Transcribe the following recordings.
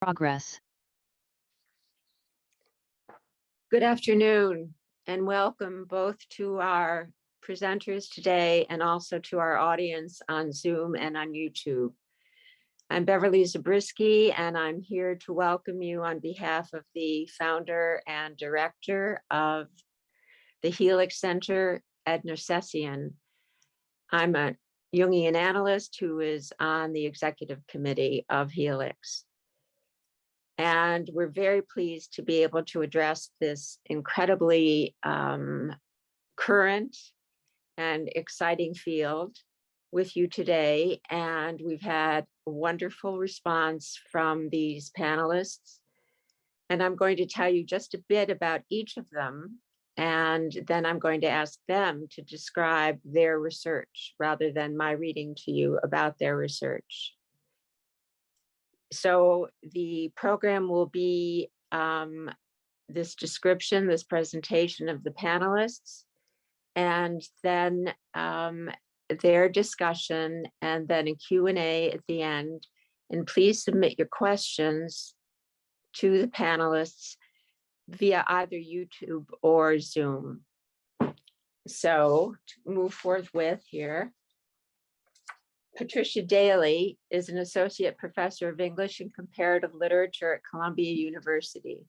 Progress. Good afternoon and welcome both to our presenters today and also to our audience on Zoom and on YouTube. I'm Beverly Zabriskie and I'm here to welcome you on behalf of the founder and director of the Helix Center at Cessation. I'm a Jungian analyst who is on the executive committee of Helix. And we're very pleased to be able to address this incredibly current and exciting field with you today. And we've had a wonderful response from these panelists. And I'm going to tell you just a bit about each of them. And then I'm going to ask them to describe their research rather than my reading to you about their research. So the program will be this description, this presentation of the panelists, and then their discussion, and then a Q&A at the end. And please submit your questions to the panelists via either YouTube or Zoom. So to move forthwith here. Patricia Daly is an associate professor of English and comparative literature at Columbia University.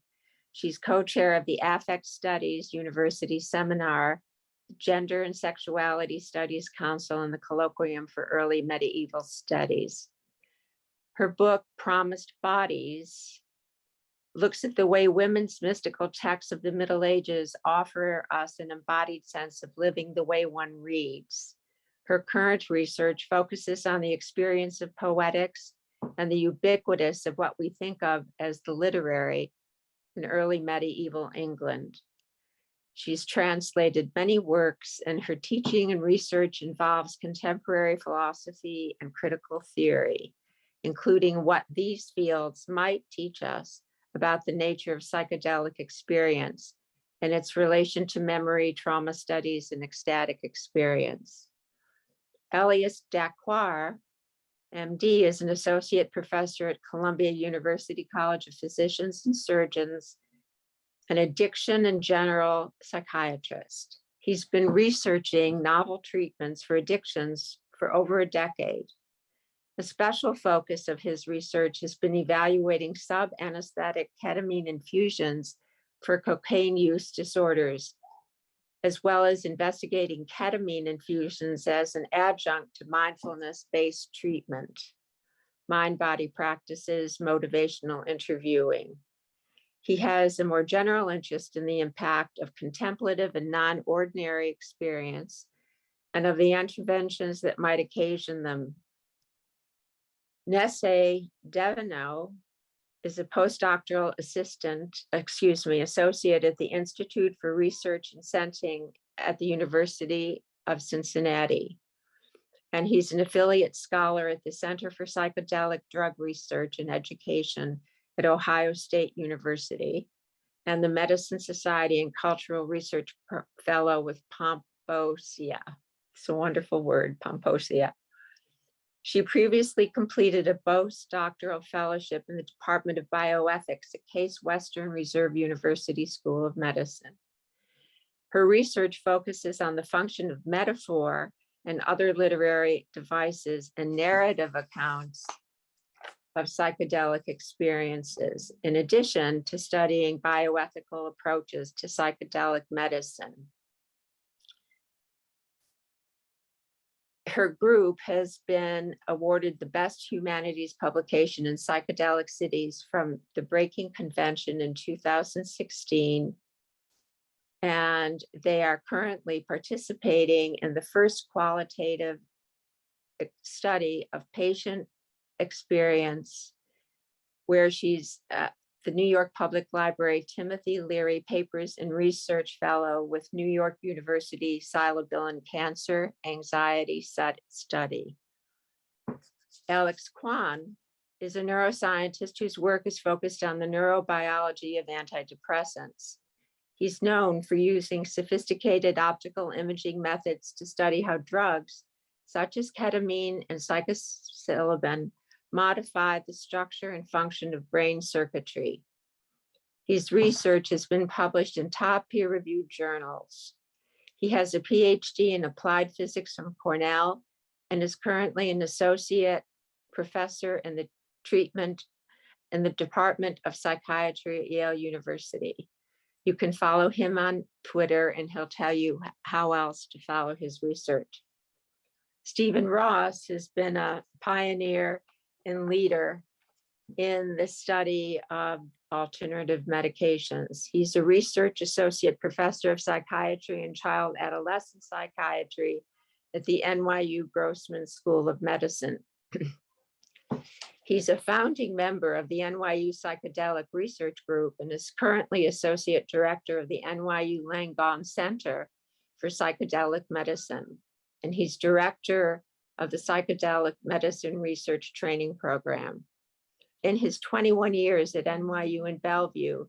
She's co-chair of the Affect Studies University Seminar, Gender and Sexuality Studies Council, and the Colloquium for Early Medieval Studies. Her book, Promised Bodies, looks at the way women's mystical texts of the Middle Ages offer us an embodied sense of living the way one reads. Her current research focuses on the experience of poetics and the ubiquitous of what we think of as the literary in early medieval England. She's translated many works, and her teaching and research involves contemporary philosophy and critical theory, including what these fields might teach us about the nature of psychedelic experience and its relation to memory, trauma studies, and ecstatic experience. Elias Dacquar, MD, is an associate professor at Columbia University College of Physicians and Surgeons, an addiction and general psychiatrist. He's been researching novel treatments for addictions for over a decade. A special focus of his research has been evaluating sub-anesthetic ketamine infusions for cocaine use disorders, as well as investigating ketamine infusions as an adjunct to mindfulness-based treatment, mind-body practices, motivational interviewing. He has a more general interest in the impact of contemplative and non-ordinary experience and of the interventions that might occasion them. Nesse Devino is a postdoctoral associate at the Institute for Research in Scenting at the University of Cincinnati. And he's an affiliate scholar at the Center for Psychedelic Drug Research and Education at Ohio State University, and the Medicine Society and Cultural Research Fellow with Pomposia. It's a wonderful word, Pomposia. She previously completed a postdoctoral fellowship in the Department of Bioethics at Case Western Reserve University School of Medicine. Her research focuses on the function of metaphor and other literary devices and narrative accounts of psychedelic experiences, in addition to studying bioethical approaches to psychedelic medicine. Her group has been awarded the Best Humanities Publication in Psychedelic Cities from the Breaking Convention in 2016. And they are currently participating in the first qualitative study of patient experience, where she's the New York Public Library Timothy Leary Papers and Research Fellow with New York University Psilocybin Cancer Anxiety Study. Alex Kwan is a neuroscientist whose work is focused on the neurobiology of antidepressants. He's known for using sophisticated optical imaging methods to study how drugs, such as ketamine and psilocybin, modify the structure and function of brain circuitry. His research has been published in top peer-reviewed journals. He has a PhD in applied physics from Cornell and is currently an associate professor in the Department of Psychiatry at Yale University. You can follow him on Twitter and he'll tell you how else to follow his research. Stephen Ross has been a pioneer and leader in the study of alternative medications. He's a research associate professor of psychiatry and child adolescent psychiatry at the NYU Grossman School of Medicine. He's a founding member of the NYU Psychedelic Research Group and is currently associate director of the NYU Langone Center for Psychedelic Medicine. And he's director of the Psychedelic Medicine Research Training Program. In his 21 years at NYU in Bellevue,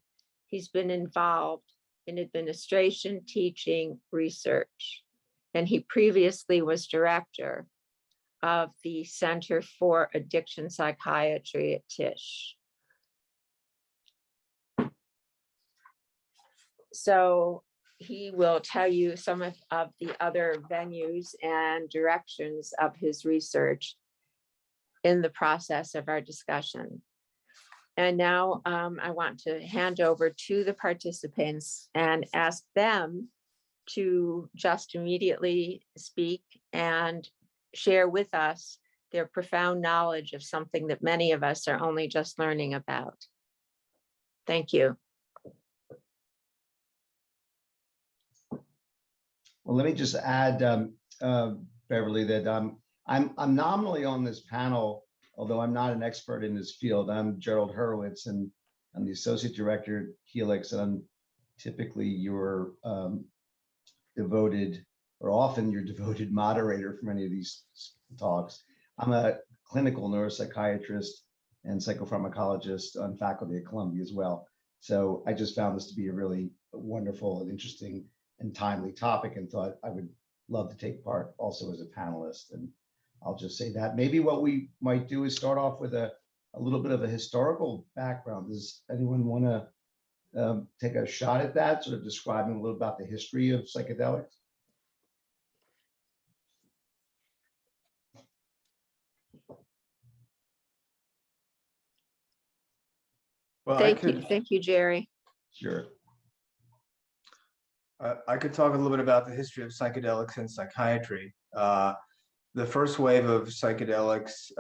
he's been involved in administration, teaching, research. And he previously was director of the Center for Addiction Psychiatry at Tisch. So he will tell you some of the other venues and directions of his research in the process of our discussion. And now I want to hand over to the participants and ask them to just immediately speak and share with us their profound knowledge of something that many of us are only just learning about. Thank you. Well, let me just add, Beverly, that I'm nominally on this panel, although I'm not an expert in this field. I'm Gerald Hurwitz, and I'm the associate director at Helix, and I'm typically your devoted, or often your devoted moderator for many of these talks. I'm a clinical neuropsychiatrist and psychopharmacologist on faculty at Columbia as well. So I just found this to be a really wonderful and interesting and timely topic, and thought I would love to take part also as a panelist. And I'll just say that maybe what we might do is start off with a little bit of a historical background. Does anyone want to take a shot at that, sort of describing a little about the history of psychedelics? Well, Thank you, Jerry. Sure. I could talk a little bit about the history of psychedelics and psychiatry. The first wave of psychedelics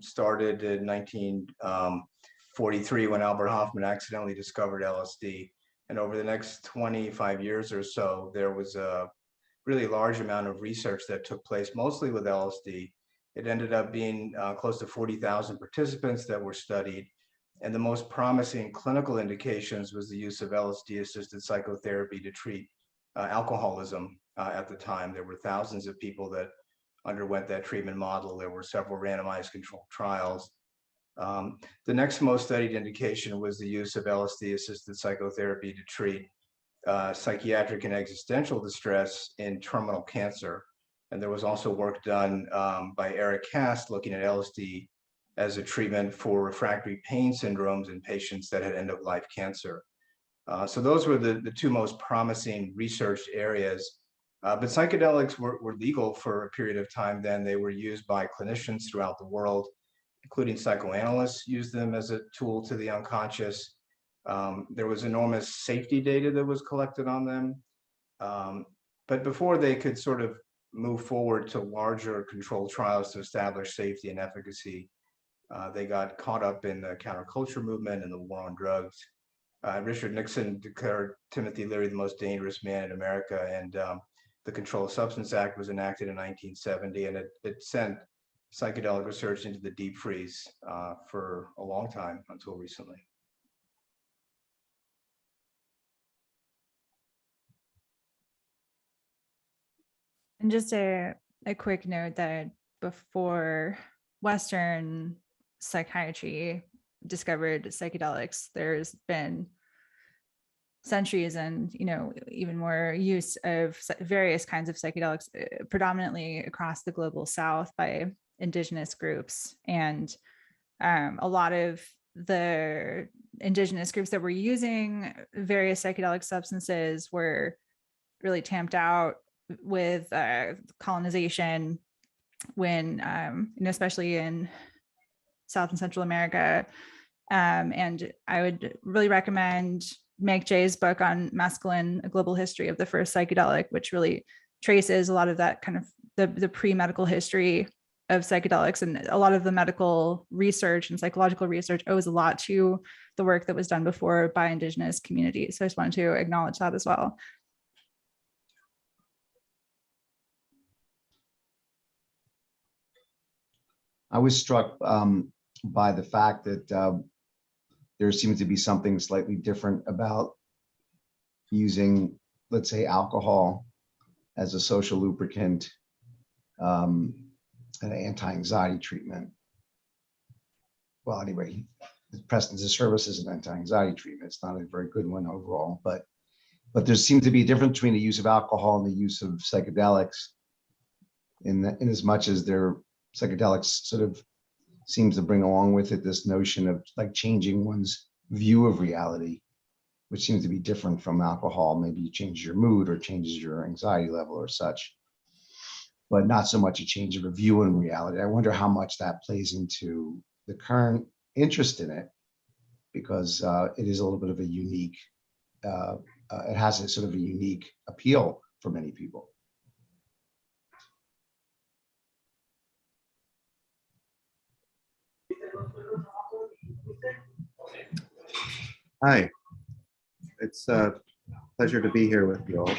started in 1943 when Albert Hofmann accidentally discovered LSD. And over the next 25 years or so, there was a really large amount of research that took place, mostly with LSD. It ended up being close to 40,000 participants that were studied. And the most promising clinical indications was the use of LSD-assisted psychotherapy to treat alcoholism at the time. There were thousands of people that underwent that treatment model. There were several randomized controlled trials. The next most studied indication was the use of LSD-assisted psychotherapy to treat psychiatric and existential distress in terminal cancer. And there was also work done by Eric Kast looking at LSD as a treatment for refractory pain syndromes in patients that had end-of-life cancer. So those were the two most promising research areas. But psychedelics were legal for a period of time then. They were used by clinicians throughout the world, including psychoanalysts used them as a tool to the unconscious. There was enormous safety data that was collected on them. But before they could sort of move forward to larger controlled trials to establish safety and efficacy, they got caught up in the counterculture movement and the war on drugs. Richard Nixon declared Timothy Leary the most dangerous man in America, and the Controlled Substance Act was enacted in 1970, and it sent psychedelic research into the deep freeze for a long time until recently. And just a quick note that before Western psychiatry discovered psychedelics, there's been centuries and even more use of various kinds of psychedelics, predominantly across the global South by indigenous groups. And A lot of the indigenous groups that were using various psychedelic substances were really tamped out with colonization when, especially in South and Central America. And I would really recommend Meg Jay's book on Mescaline, A Global History of the First Psychedelic, which really traces a lot of that kind of the pre-medical history of psychedelics, and a lot of the medical research and psychological research owes a lot to the work that was done before by indigenous communities. So I just wanted to acknowledge that as well. I was struck by the fact that there seems to be something slightly different about using, let's say, alcohol as a social lubricant, an anti-anxiety treatment. Well, anyway, Preston's service is an anti-anxiety treatment. It's not a very good one overall, but there seems to be a difference between the use of alcohol and the use of psychedelics, in as much as their psychedelics sort of seems to bring along with it this notion of like changing one's view of reality, which seems to be different from alcohol. Maybe you change your mood or changes your anxiety level or such, but not so much a change of a view in reality. I wonder how much that plays into the current interest in it, because it is a little bit of a unique, it has a sort of a unique appeal for many people. Hi, it's a pleasure to be here with you all.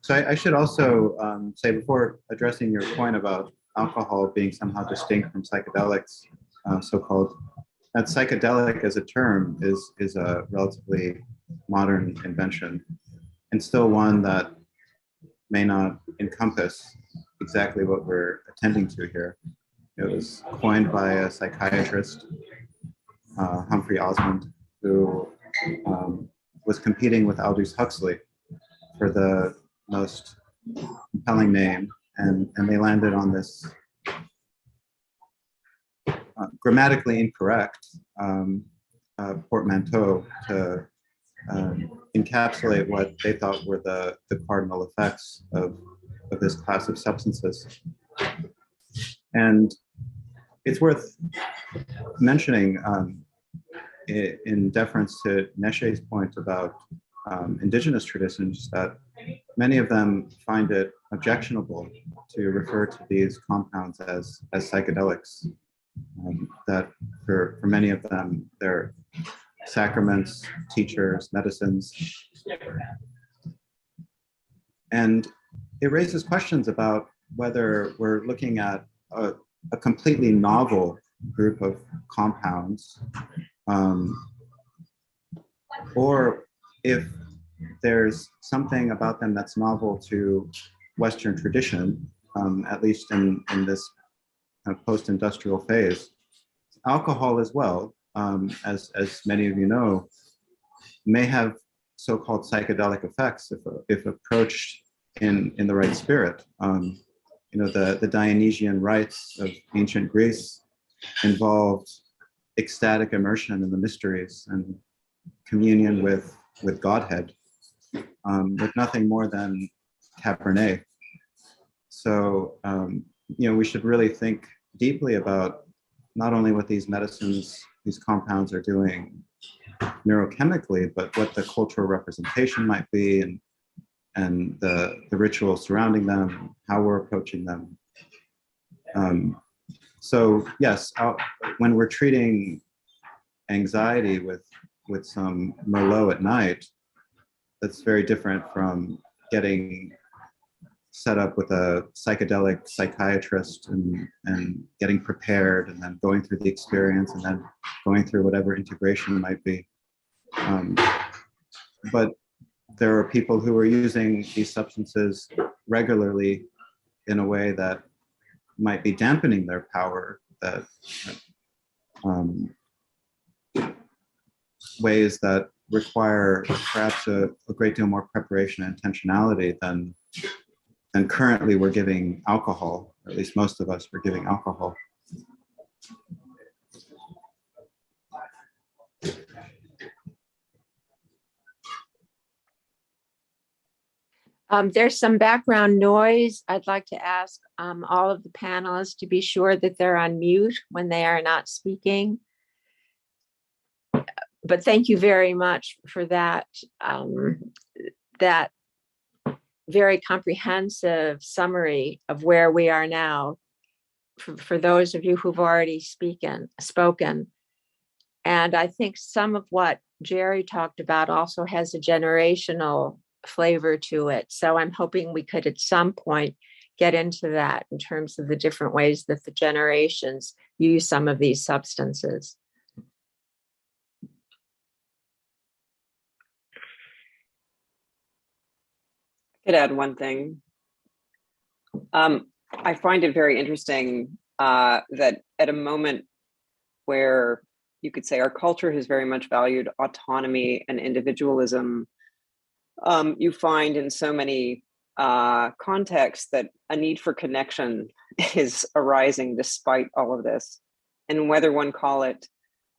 So I should also say, before addressing your point about alcohol being somehow distinct from psychedelics, so-called, that psychedelic as a term is a relatively modern invention, and still one that may not encompass exactly what we're attending to here. It was coined by a psychiatrist, Humphrey Osmond, who was competing with Aldous Huxley for the most compelling name, and they landed on this grammatically incorrect portmanteau to encapsulate what they thought were the cardinal effects of this class of substances. And it's worth mentioning, in deference to Neshe's point about indigenous traditions, that many of them find it objectionable to refer to these compounds as psychedelics. That for many of them, they're sacraments, teachers, medicines. And it raises questions about whether we're looking at a completely novel group of compounds, or if there's something about them that's novel to Western tradition, at least in this post-industrial phase. Alcohol as well, as many of you know, may have so-called psychedelic effects if approached in the right spirit. The Dionysian rites of ancient Greece involved ecstatic immersion in the mysteries and communion with Godhead, with nothing more than Cabernet. So, we should really think deeply about not only what these medicines, these compounds are doing neurochemically, but what the cultural representation might be, and the rituals surrounding them, how we're approaching them. So yes, when we're treating anxiety with some Merlot at night, that's very different from getting set up with a psychedelic psychiatrist and getting prepared and then going through the experience and then going through whatever integration might be. But there are people who are using these substances regularly in a way that might be dampening their power, that ways that require perhaps a great deal more preparation and intentionality than currently we're giving alcohol, or at least most of us are giving alcohol. There's some background noise. I'd like to ask all of the panelists to be sure that they're on mute when they are not speaking. But thank you very much for that, that very comprehensive summary of where we are now for those of you who've already spoken. And I think some of what Jerry talked about also has a generational flavor to it. So I'm hoping we could at some point get into that in terms of the different ways that the generations use some of these substances. I could add one thing. I find it very interesting that at a moment where you could say our culture has very much valued autonomy and individualism, you find in so many contexts that a need for connection is arising despite all of this. And whether one call it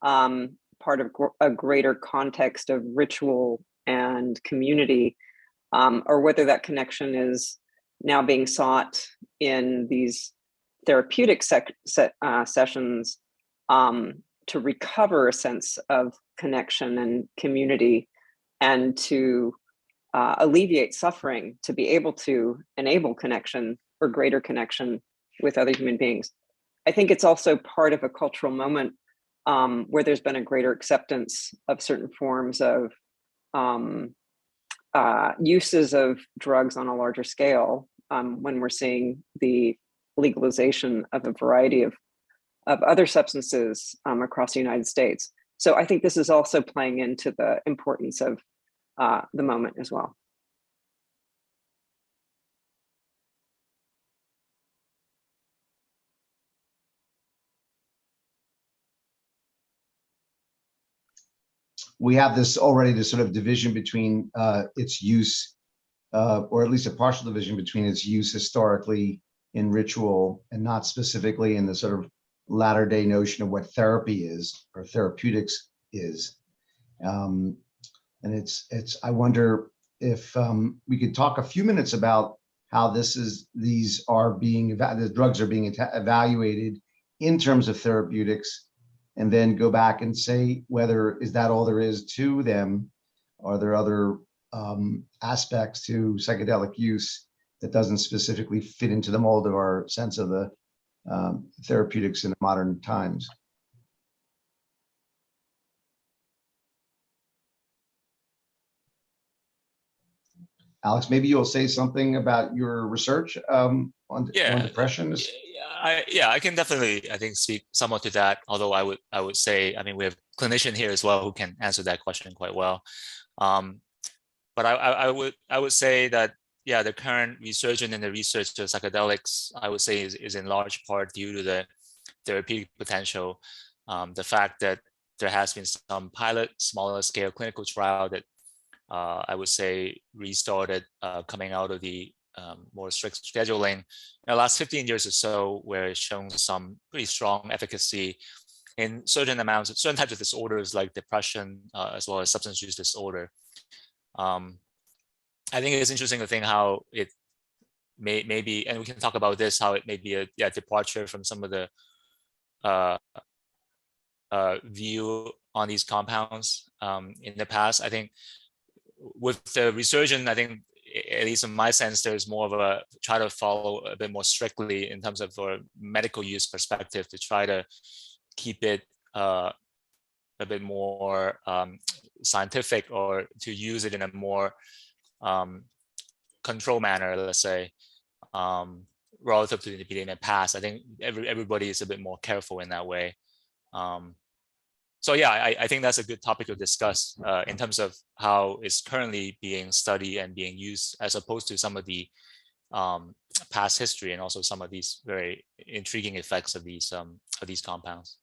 part of a greater context of ritual and community, or whether that connection is now being sought in these therapeutic sessions to recover a sense of connection and community, and to alleviate suffering, to be able to enable connection or greater connection with other human beings. I think it's also part of a cultural moment where there's been a greater acceptance of certain forms of uses of drugs on a larger scale, when we're seeing the legalization of a variety of other substances across the United States. So I think this is also playing into the importance of the moment as well. We have this already, this sort of division between its use, or at least a partial division between its use historically in ritual and not specifically in the sort of latter day notion of what therapy is or therapeutics is. And I wonder if we could talk a few minutes about how these are being, the drugs are being evaluated in terms of therapeutics, and then go back and say whether is that all there is to them? Are there other aspects to psychedelic use that doesn't specifically fit into the mold of our sense of the therapeutics in modern times? Alex, maybe you'll say something about your research on depression. I can definitely, I think, speak somewhat to that. Although I would say, I mean, we have a clinician here as well who can answer that question quite well. But I would say that, yeah, the current resurgence in the research to psychedelics, I would say, is in large part due to the therapeutic potential. The fact that there has been some pilot, smaller scale clinical trial that I would say restarted coming out of the more strict scheduling in the last 15 years or so, where it's shown some pretty strong efficacy in certain types of disorders like depression, as well as substance use disorder. I think it's interesting to think how it may be, and we can talk about this, how it may be a departure from some of the view on these compounds in the past. I think with the resurgence, I think, at least in my sense, there's more of a try to follow a bit more strictly in terms of for medical use perspective to try to keep it a bit more scientific, or to use it in a more control manner, let's say, relative to the in the past. I think everybody is a bit more careful in that way. So yeah, I think that's a good topic to discuss in terms of how it's currently being studied and being used, as opposed to some of the past history, and also some of these very intriguing effects of these compounds.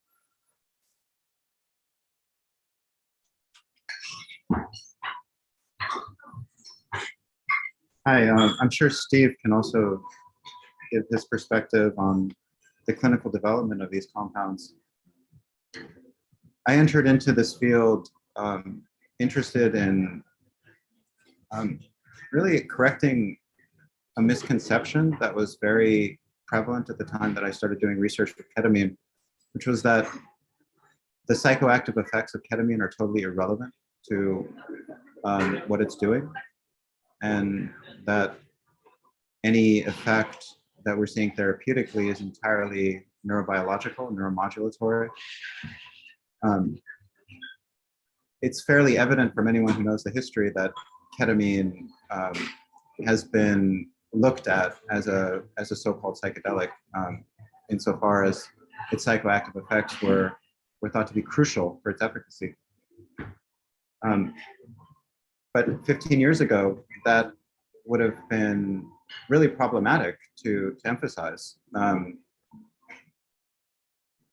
Hi, I'm sure Steve can also give his perspective on the clinical development of these compounds. I entered into this field interested in really correcting a misconception that was very prevalent at the time that I started doing research for ketamine, which was that the psychoactive effects of ketamine are totally irrelevant to what it's doing, and that any effect that we're seeing therapeutically is entirely neurobiological, neuromodulatory. It's fairly evident from anyone who knows the history that ketamine has been looked at as a so-called psychedelic, insofar as its psychoactive effects were thought to be crucial for its efficacy. But 15 years ago, that would have been really problematic to emphasize.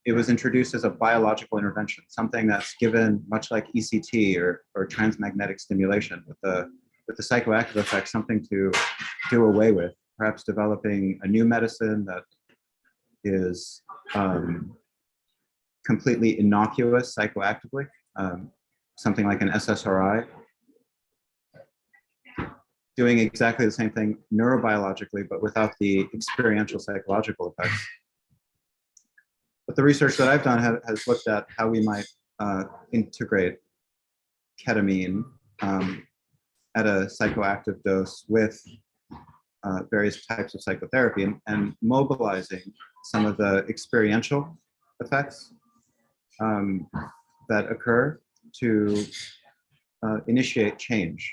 It was introduced as a biological intervention, something that's given much like ECT or transmagnetic stimulation with the psychoactive effect, something to do away with, perhaps developing a new medicine that is completely innocuous psychoactively, something like an SSRI, doing exactly the same thing neurobiologically, but without the experiential psychological effects. But the research that I've done has looked at how we might integrate ketamine at a psychoactive dose with various types of psychotherapy, and mobilizing some of the experiential effects that occur to initiate change,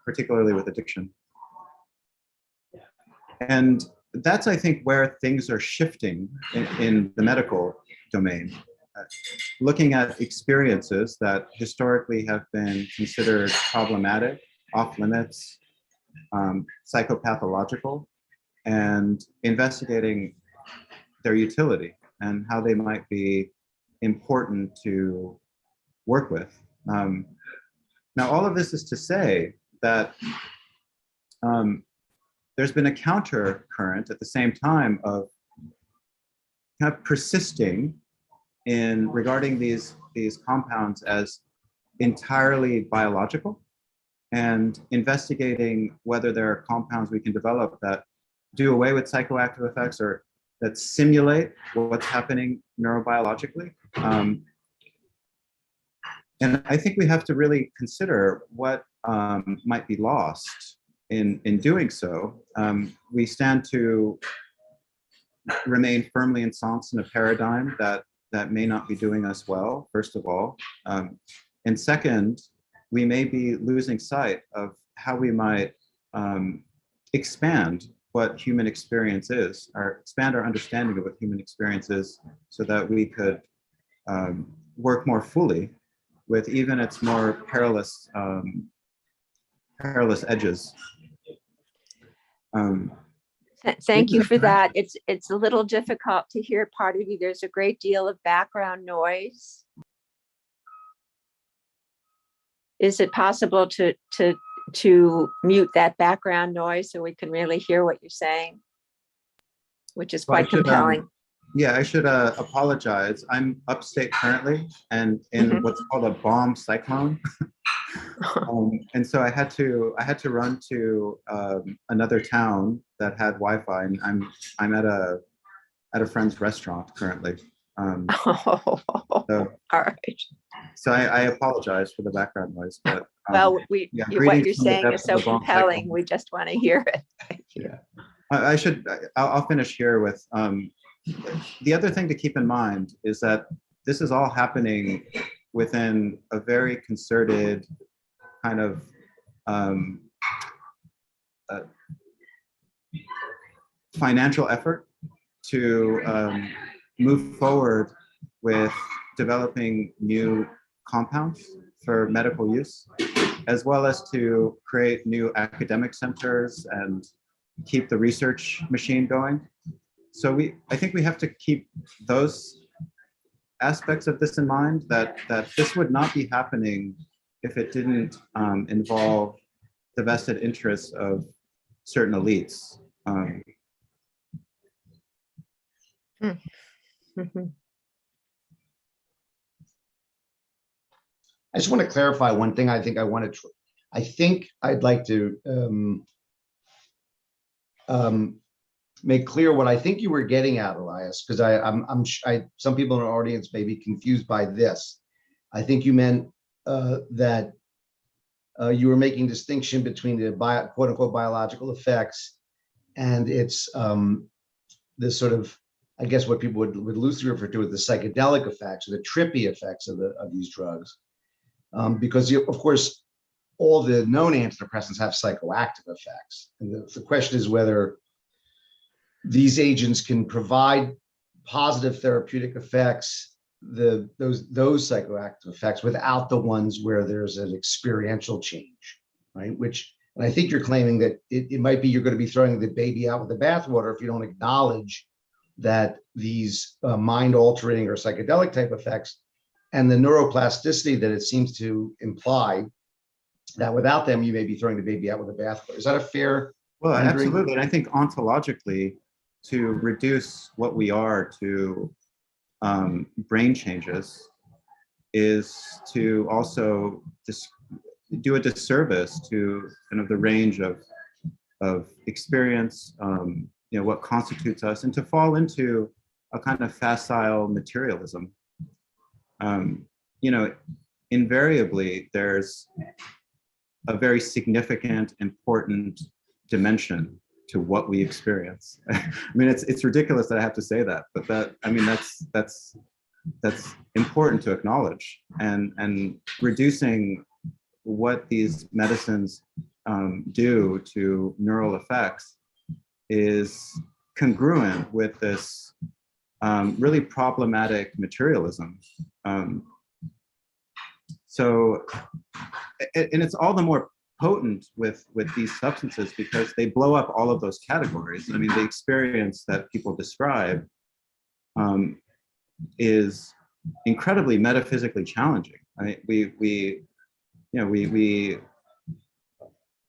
particularly with addiction. And that's, I think, where things are shifting in the medical domain. Looking at experiences that historically have been considered problematic, off limits, psychopathological, and investigating their utility and how they might be important to work with. Now, all of this is to say that there's been a counter current at the same time of kind of persisting in regarding these compounds as entirely biological, and investigating whether there are compounds we can develop that do away with psychoactive effects or that simulate what's happening neurobiologically. And I think we have to really consider what might be lost in doing so. We stand to remain firmly ensconced in a paradigm that may not be doing us well, first of all. And second, we may be losing sight of how we might expand what human experience is, or expand our understanding of what human experience is, so that we could work more fully with even its more perilous edges. Thank you for that. It's a little difficult to hear part of you. There's a great deal of background noise. Is it possible to mute that background noise so we can really hear what you're saying, which is quite compelling? Yeah, I should apologize. I'm upstate currently and in what's called a bomb cyclone. And so I had to run to another town that had Wi-Fi, and I'm at a friend's restaurant currently. All right. So I apologize for the background noise, but Well, what you're saying is so compelling. We just want to hear it. Thank you. Yeah, I'll finish here with the other thing to keep in mind is that this is all happening within a very concerted kind of financial effort to move forward with developing new compounds for medical use, as well as to create new academic centers and keep the research machine going. So I think we have to keep those aspects of this in mind, that this would not be happening if it didn't involve the vested interests of certain elites. I just want to clarify one thing. I think I'd like to make clear what I think you were getting at, Elias, because some people in our audience may be confused by this. I think you meant that you were making distinction between the quote unquote biological effects and it's this sort of, I guess what people would loosely refer to as the psychedelic effects or the trippy effects of these drugs. Because of course, all the known antidepressants have psychoactive effects. And the question is whether these agents can provide positive therapeutic effects, those psychoactive effects, without the ones where there's an experiential change, right? And I think you're claiming that it might be you're going to be throwing the baby out with the bathwater if you don't acknowledge that these mind-altering or psychedelic type effects and the neuroplasticity that it seems to imply, that without them, you may be throwing the baby out with the bathwater. Is that a fair Well, rendering? absolutely. And I think ontologically, to reduce what we are to brain changes is to also do a disservice to kind of the range of experience, what constitutes us, and to fall into a kind of facile materialism. Invariably, there's a very significant, important dimension to what we experience. I mean, it's ridiculous that I have to say that, but that's important to acknowledge. And reducing what these medicines do to neural effects is congruent with this really problematic materialism. And it's all the more potent with these substances because they blow up all of those categories. I mean, the experience that people describe is incredibly metaphysically challenging. I mean, we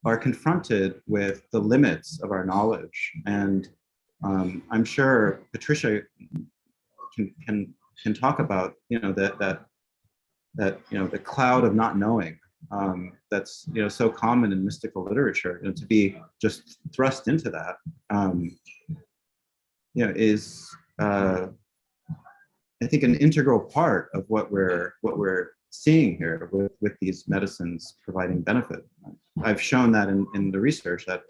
are confronted with the limits of our knowledge, and I'm sure Patricia can talk about that the cloud of not knowing that's so common in mystical literature, to be just thrust into that is I think an integral part of what we're seeing here with these medicines providing benefit. I've shown that in the research that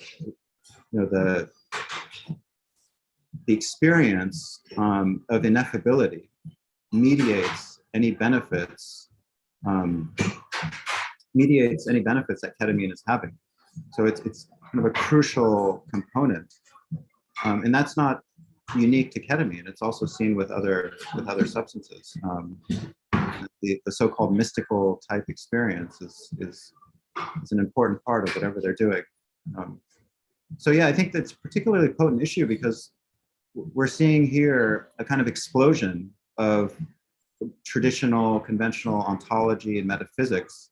the experience of ineffability mediates any benefits that ketamine is having. So it's kind of a crucial component, and that's not unique to ketamine. It's also seen with other substances. The so-called mystical type experience is an important part of whatever they're doing. So yeah, I think that's a particularly potent issue because we're seeing here a kind of explosion of traditional, conventional ontology and metaphysics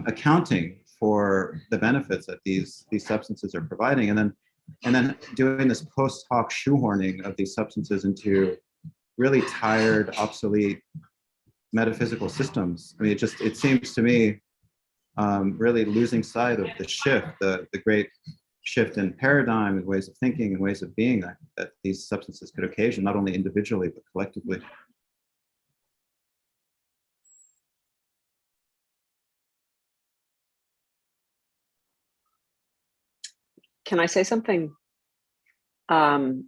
accounting for the benefits that these substances are providing, and then doing this post hoc shoehorning of these substances into really tired, obsolete metaphysical systems. I mean, it seems to me really losing sight of the shift, the great shift in paradigm and ways of thinking and ways of being that these substances could occasion, not only individually, but collectively. Can I say something? Thank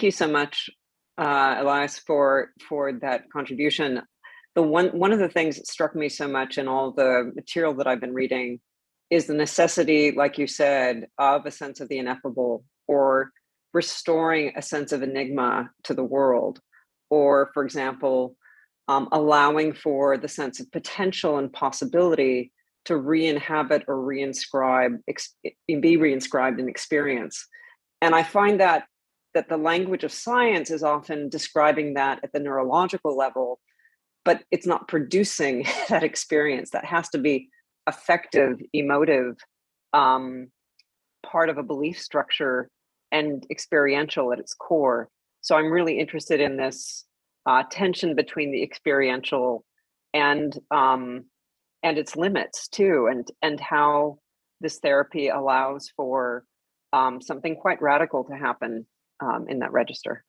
you so much, Elias, for that contribution. One of the things that struck me so much in all the material that I've been reading is the necessity, like you said, of a sense of the ineffable, or restoring a sense of enigma to the world, or, for example, allowing for the sense of potential and possibility to re-inhabit or be reinscribed in experience. And I find that the language of science is often describing that at the neurological level, but it's not producing that experience. That has to be affective, emotive, part of a belief structure and experiential at its core. So I'm really interested in this tension between the experiential and its limits too, and how this therapy allows for something quite radical to happen in that register.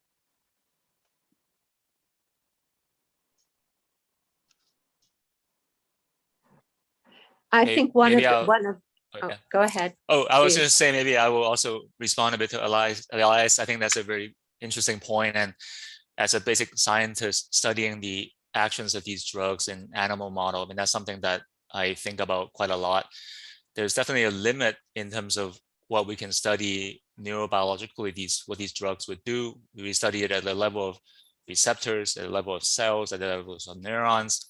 I May- think one of maybe the, I'll- one of, Oh, oh, yeah. go ahead. Oh, I was Please. going to say maybe I will also respond a bit to Elias. I think that's a very interesting point. And as a basic scientist studying the actions of these drugs in animal model, I mean, that's something that I think about quite a lot. There's definitely a limit in terms of what we can study neurobiologically, what these drugs would do. We study it at the level of receptors, at the level of cells, at the levels of neurons.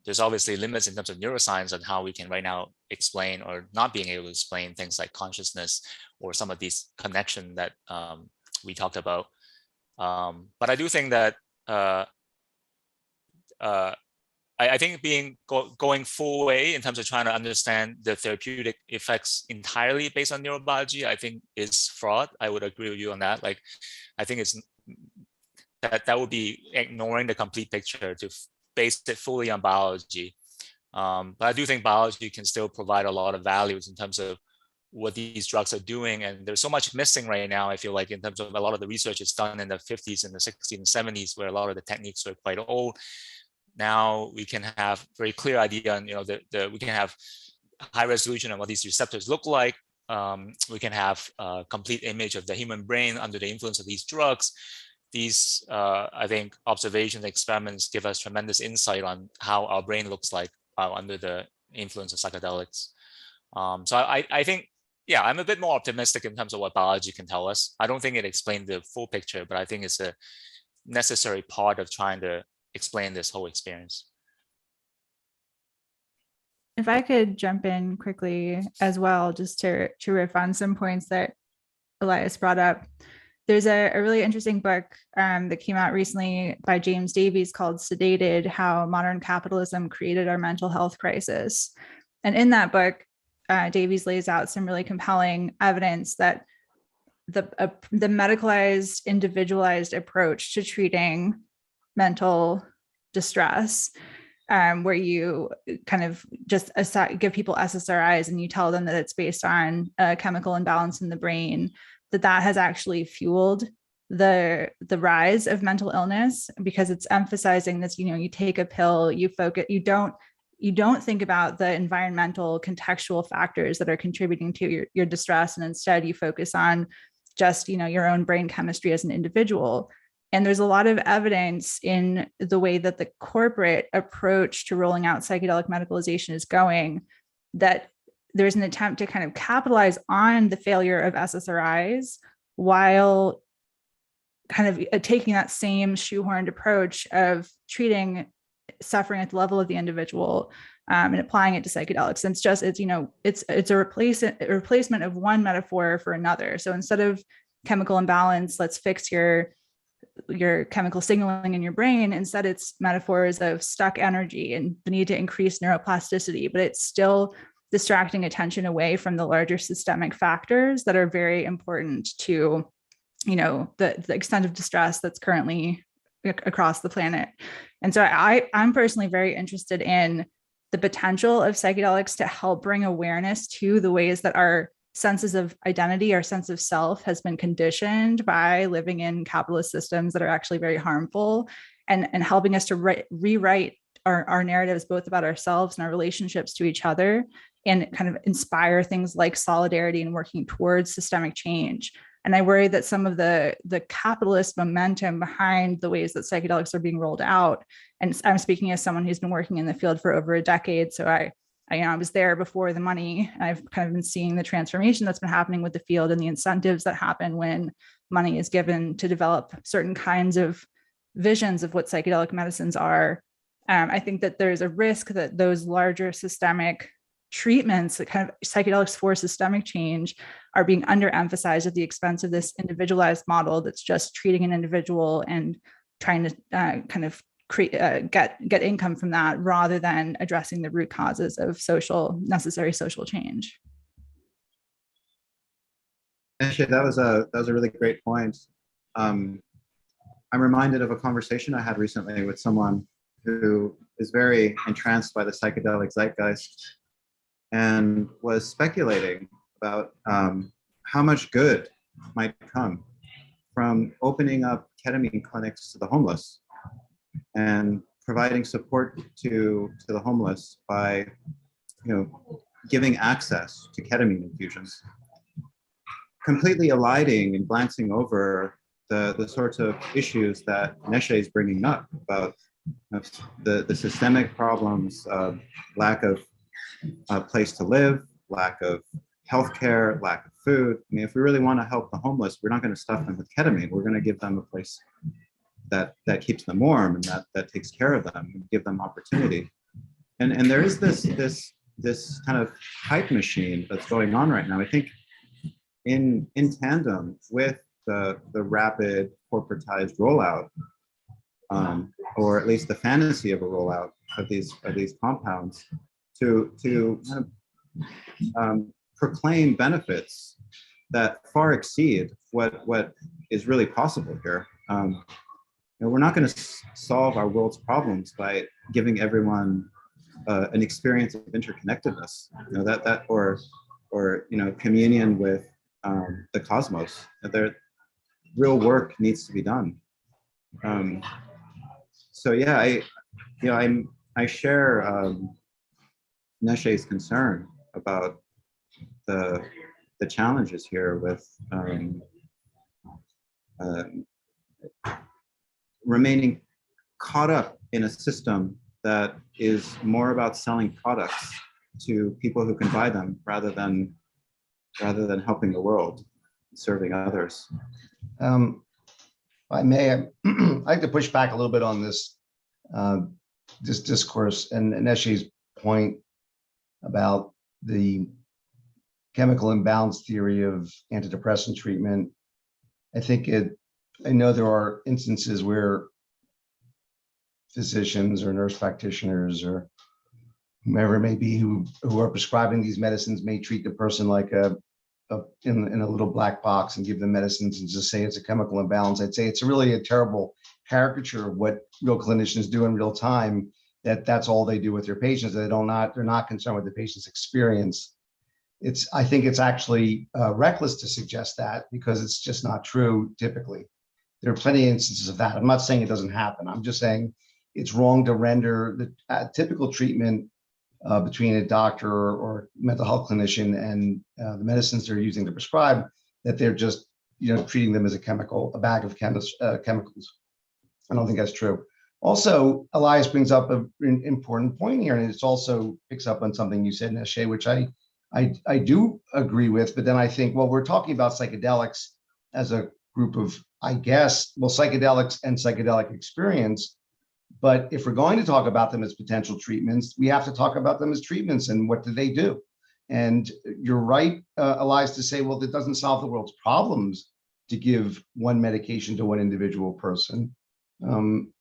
There's obviously limits in terms of neuroscience on how we can right now explain or not being able to explain things like consciousness or some of these connection that we talked about. But I do think that I think going full way in terms of trying to understand the therapeutic effects entirely based on neurobiology, I think is fraud. I would agree with you on that. Like, I think it's that would be ignoring the complete picture to base it fully on biology. But I do think biology can still provide a lot of values in terms of what these drugs are doing. And there's so much missing right now, I feel like, in terms of a lot of the research is done in the 50s and the 60s and 70s, where a lot of the techniques are quite old. Now we can have very clear idea on, we can have high resolution on what these receptors look like. We can have a complete image of the human brain under the influence of these drugs. These, I think, observations, experiments give us tremendous insight on how our brain looks like under the influence of psychedelics. So I think, yeah, I'm a bit more optimistic in terms of what biology can tell us. I don't think it explained the full picture, but I think it's a necessary part of trying to explain this whole experience. If I could jump in quickly as well, just to riff on some points that Elias brought up. There's a really interesting book that came out recently by James Davies called Sedated: How Modern Capitalism Created Our Mental Health Crisis. And in that book, Davies lays out some really compelling evidence that the medicalized, individualized approach to treating mental distress, where you kind of just give people SSRIs and you tell them that it's based on a chemical imbalance in the brain, that has actually fueled the rise of mental illness, because it's emphasizing this, you take a pill, you focus, you don't think about the environmental contextual factors that are contributing to your distress, and instead you focus on just your own brain chemistry as an individual. And there's a lot of evidence in the way that the corporate approach to rolling out psychedelic medicalization is going, that there's an attempt to kind of capitalize on the failure of SSRIs while kind of taking that same shoehorned approach of treating suffering at the level of the individual and applying it to psychedelics. And it's a replacement of one metaphor for another. So instead of chemical imbalance, let's fix your chemical signaling in your brain. Instead, it's metaphors of stuck energy and the need to increase neuroplasticity, but it's still distracting attention away from the larger systemic factors that are very important to, the extent of distress that's currently across the planet. And so I'm personally very interested in the potential of psychedelics to help bring awareness to the ways that our senses of identity, our sense of self, has been conditioned by living in capitalist systems that are actually very harmful, and helping us to rewrite our narratives, both about ourselves and our relationships to each other, and kind of inspire things like solidarity and working towards systemic change. And I worry that some of the capitalist momentum behind the ways that psychedelics are being rolled out, and I'm speaking as someone who's been working in the field for over a decade, so I was there before the money. I've kind of been seeing the transformation that's been happening with the field and the incentives that happen when money is given to develop certain kinds of visions of what psychedelic medicines are. I think that there's a risk that those larger systemic treatments, that kind of psychedelics for systemic change, are being underemphasized at the expense of this individualized model that's just treating an individual and trying to kind of get income from that, rather than addressing the root causes of necessary social change. Actually, that was a really great point. I'm reminded of a conversation I had recently with someone who is very entranced by the psychedelic zeitgeist and was speculating about how much good might come from opening up ketamine clinics to the homeless and providing support to the homeless by, giving access to ketamine infusions, completely eliding and glancing over the sorts of issues that Neshe is bringing up about the systemic problems of lack of a place to live, lack of healthcare, lack of food. I mean, if we really want to help the homeless, we're not going to stuff them with ketamine. We're going to give them a place that keeps them warm and that takes care of them and give them opportunity. And there is this kind of hype machine that's going on right now. I think in tandem with the rapid corporatized rollout, or at least the fantasy of a rollout of these compounds, to kind of proclaim benefits that far exceed what is really possible here. We're not going to solve our world's problems by giving everyone an experience of interconnectedness, or communion with the cosmos. There, real work needs to be done. So yeah, I share Neshe's concern about the challenges here with remaining caught up in a system that is more about selling products to people who can buy them rather than helping the world, serving others. I may, I'd like to push back a little bit on this discourse and Neshe's point about the chemical imbalance theory of antidepressant treatment. I know there are instances where physicians or nurse practitioners or whomever it may be who are prescribing these medicines may treat the person like in a little black box and give them medicines and just say it's a chemical imbalance. I'd say it's really a terrible caricature of what real clinicians do in real time, that's all they do with their patients. They're not concerned with the patient's experience. I think it's actually reckless to suggest that, because it's just not true typically. There are plenty of instances of that. I'm not saying it doesn't happen. I'm just saying it's wrong to render the typical treatment between a doctor or mental health clinician and the medicines they're using to prescribe, that they're just treating them as a bag of chemicals. I don't think that's true. Also, Elias brings up an important point here, and it also picks up on something you said, Neshe, which I do agree with. But then I think, well, we're talking about psychedelics as a group of, psychedelics and psychedelic experience. But if we're going to talk about them as potential treatments, we have to talk about them as treatments and what do they do? And you're right, Elias, to say, well, that doesn't solve the world's problems to give one medication to one individual person.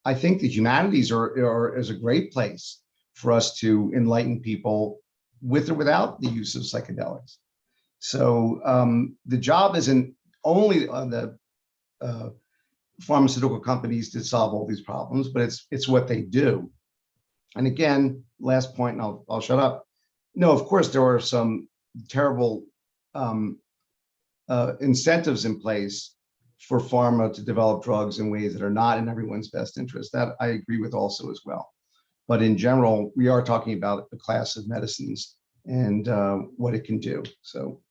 I think the humanities is a great place for us to enlighten people with or without the use of psychedelics. So the job isn't only on the pharmaceutical companies to solve all these problems, but it's what they do. And again, last point, and I'll shut up. No, of course, there are some terrible incentives in place for pharma to develop drugs in ways that are not in everyone's best interest. That I agree with also as well. But in general, we are talking about a class of medicines and what it can do. So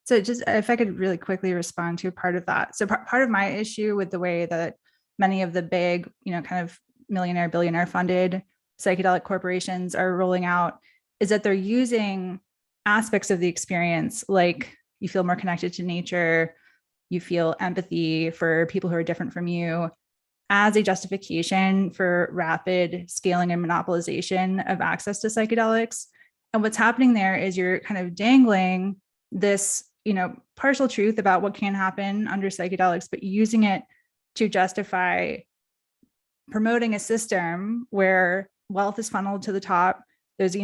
just if I could really quickly respond to a part of that. So part of my issue with the way that many of the big, kind of millionaire, billionaire funded psychedelic corporations are rolling out is that they're using aspects of the experience, like you feel more connected to nature, you feel empathy for people who are different from you, as a justification for rapid scaling and monopolization of access to psychedelics. And what's happening there is you're kind of dangling this, partial truth about what can happen under psychedelics, but using it to justify promoting a system where wealth is funneled to the top. There's,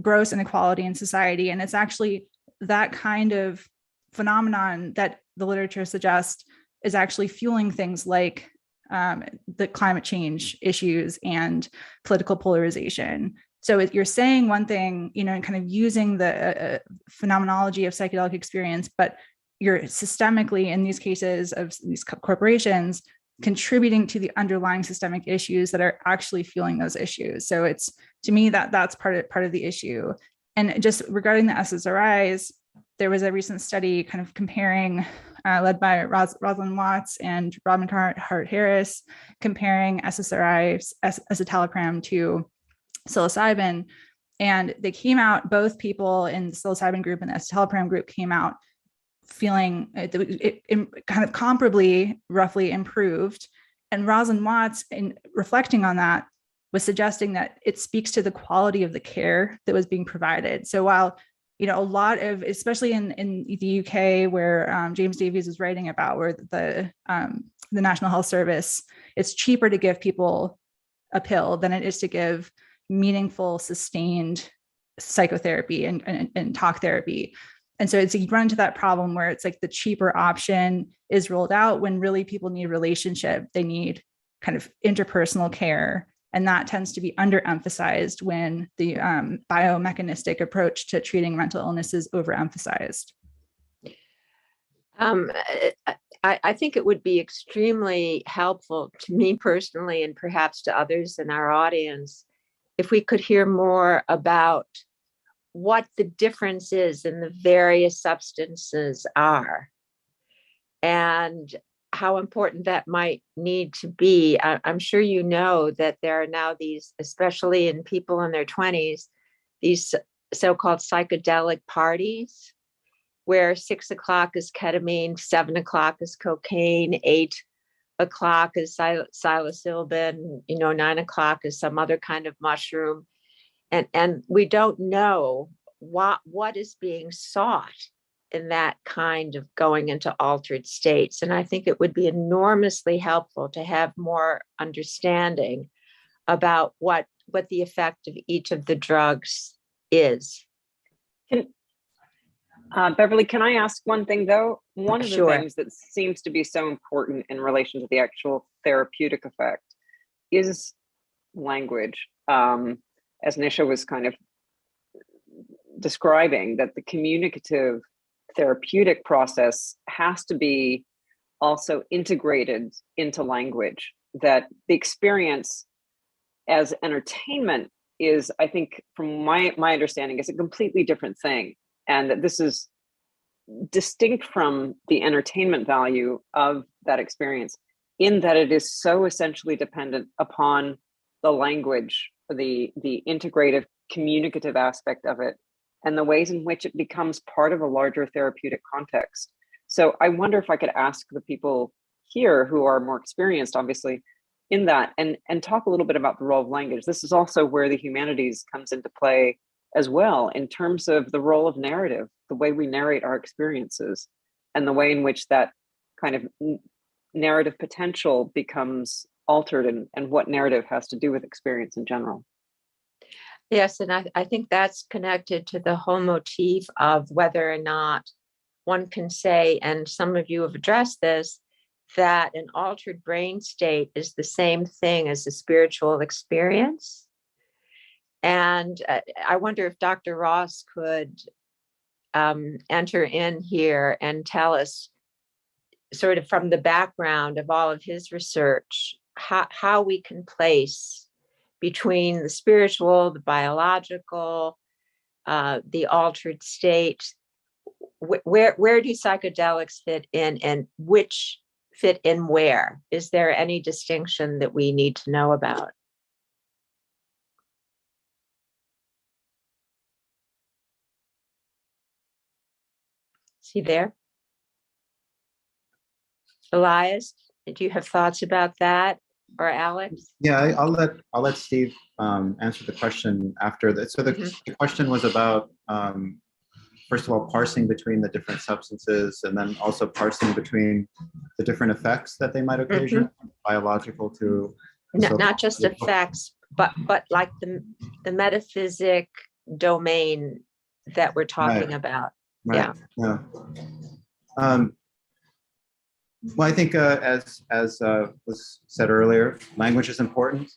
gross inequality in society. And it's actually that kind of phenomenon that the literature suggests is actually fueling things like the climate change issues and political polarization. So you're saying one thing, and kind of using the phenomenology of psychedelic experience, but you're systemically, in these cases of these corporations, contributing to the underlying systemic issues that are actually fueling those issues. So it's, to me, that's part of the issue. And just regarding the SSRIs, there was a recent study kind of comparing, led by Rosalind Watts and Robin Hart Harris, comparing SSRIs, escitalopram, to psilocybin. And they came out, both people in the psilocybin group and the escitalopram group came out feeling it kind of comparably, roughly improved. And Rosalind Watts, in reflecting on that, was suggesting that it speaks to the quality of the care that was being provided. So while, a lot of, especially in the UK, where James Davies is writing about, where the National Health Service, it's cheaper to give people a pill than it is to give meaningful, sustained psychotherapy and talk therapy. And so you run into that problem where it's like the cheaper option is rolled out when really people need relationship. They need kind of interpersonal care. And that tends to be underemphasized when the biomechanistic approach to treating mental illness is overemphasized. I think it would be extremely helpful to me personally, and perhaps to others in our audience, if we could hear more about what the difference is in the various substances are, and how important that might need to be. I'm sure you know that there are now these, especially in people in their 20s, these so-called psychedelic parties, where 6 o'clock is ketamine, 7 o'clock is cocaine, 8 o'clock is psilocybin, 9 o'clock is some other kind of mushroom. And we don't know what is being sought in that kind of going into altered states. And I think it would be enormously helpful to have more understanding about what the effect of each of the drugs is. Beverly, can I ask one thing though? One of the Sure. things that seems to be so important in relation to the actual therapeutic effect is language. As Nisha was kind of describing, that the communicative therapeutic process has to be also integrated into language, that the experience as entertainment is, I think, from my understanding, is a completely different thing. And that this is distinct from the entertainment value of that experience, in that it is so essentially dependent upon the language, the integrative communicative aspect of it, and the ways in which it becomes part of a larger therapeutic context. So I wonder if I could ask the people here who are more experienced, obviously, in that, and talk a little bit about the role of language. This is also where the humanities comes into play as well, in terms of the role of narrative, the way we narrate our experiences, and the way in which that kind of narrative potential becomes altered, and what narrative has to do with experience in general. Yes, and I think that's connected to the whole motif of whether or not one can say, and some of you have addressed this, that an altered brain state is the same thing as a spiritual experience. And I wonder if Dr. Ross could enter in here and tell us, sort of from the background of all of his research, how we can place between the spiritual, the biological, the altered state. Where do psychedelics fit in, and which fit in where? Is there any distinction that we need to know about? Is he there? Elias, do you have thoughts about that, or Alex? Yeah, I'll let Steve answer the question after that. So the question was about first of all, parsing between the different substances, and then also parsing between the different effects that they might occasion, biological to not just effects, but like the metaphysic domain that we're talking about. Right. Yeah. Well, I think as was said earlier, language is important,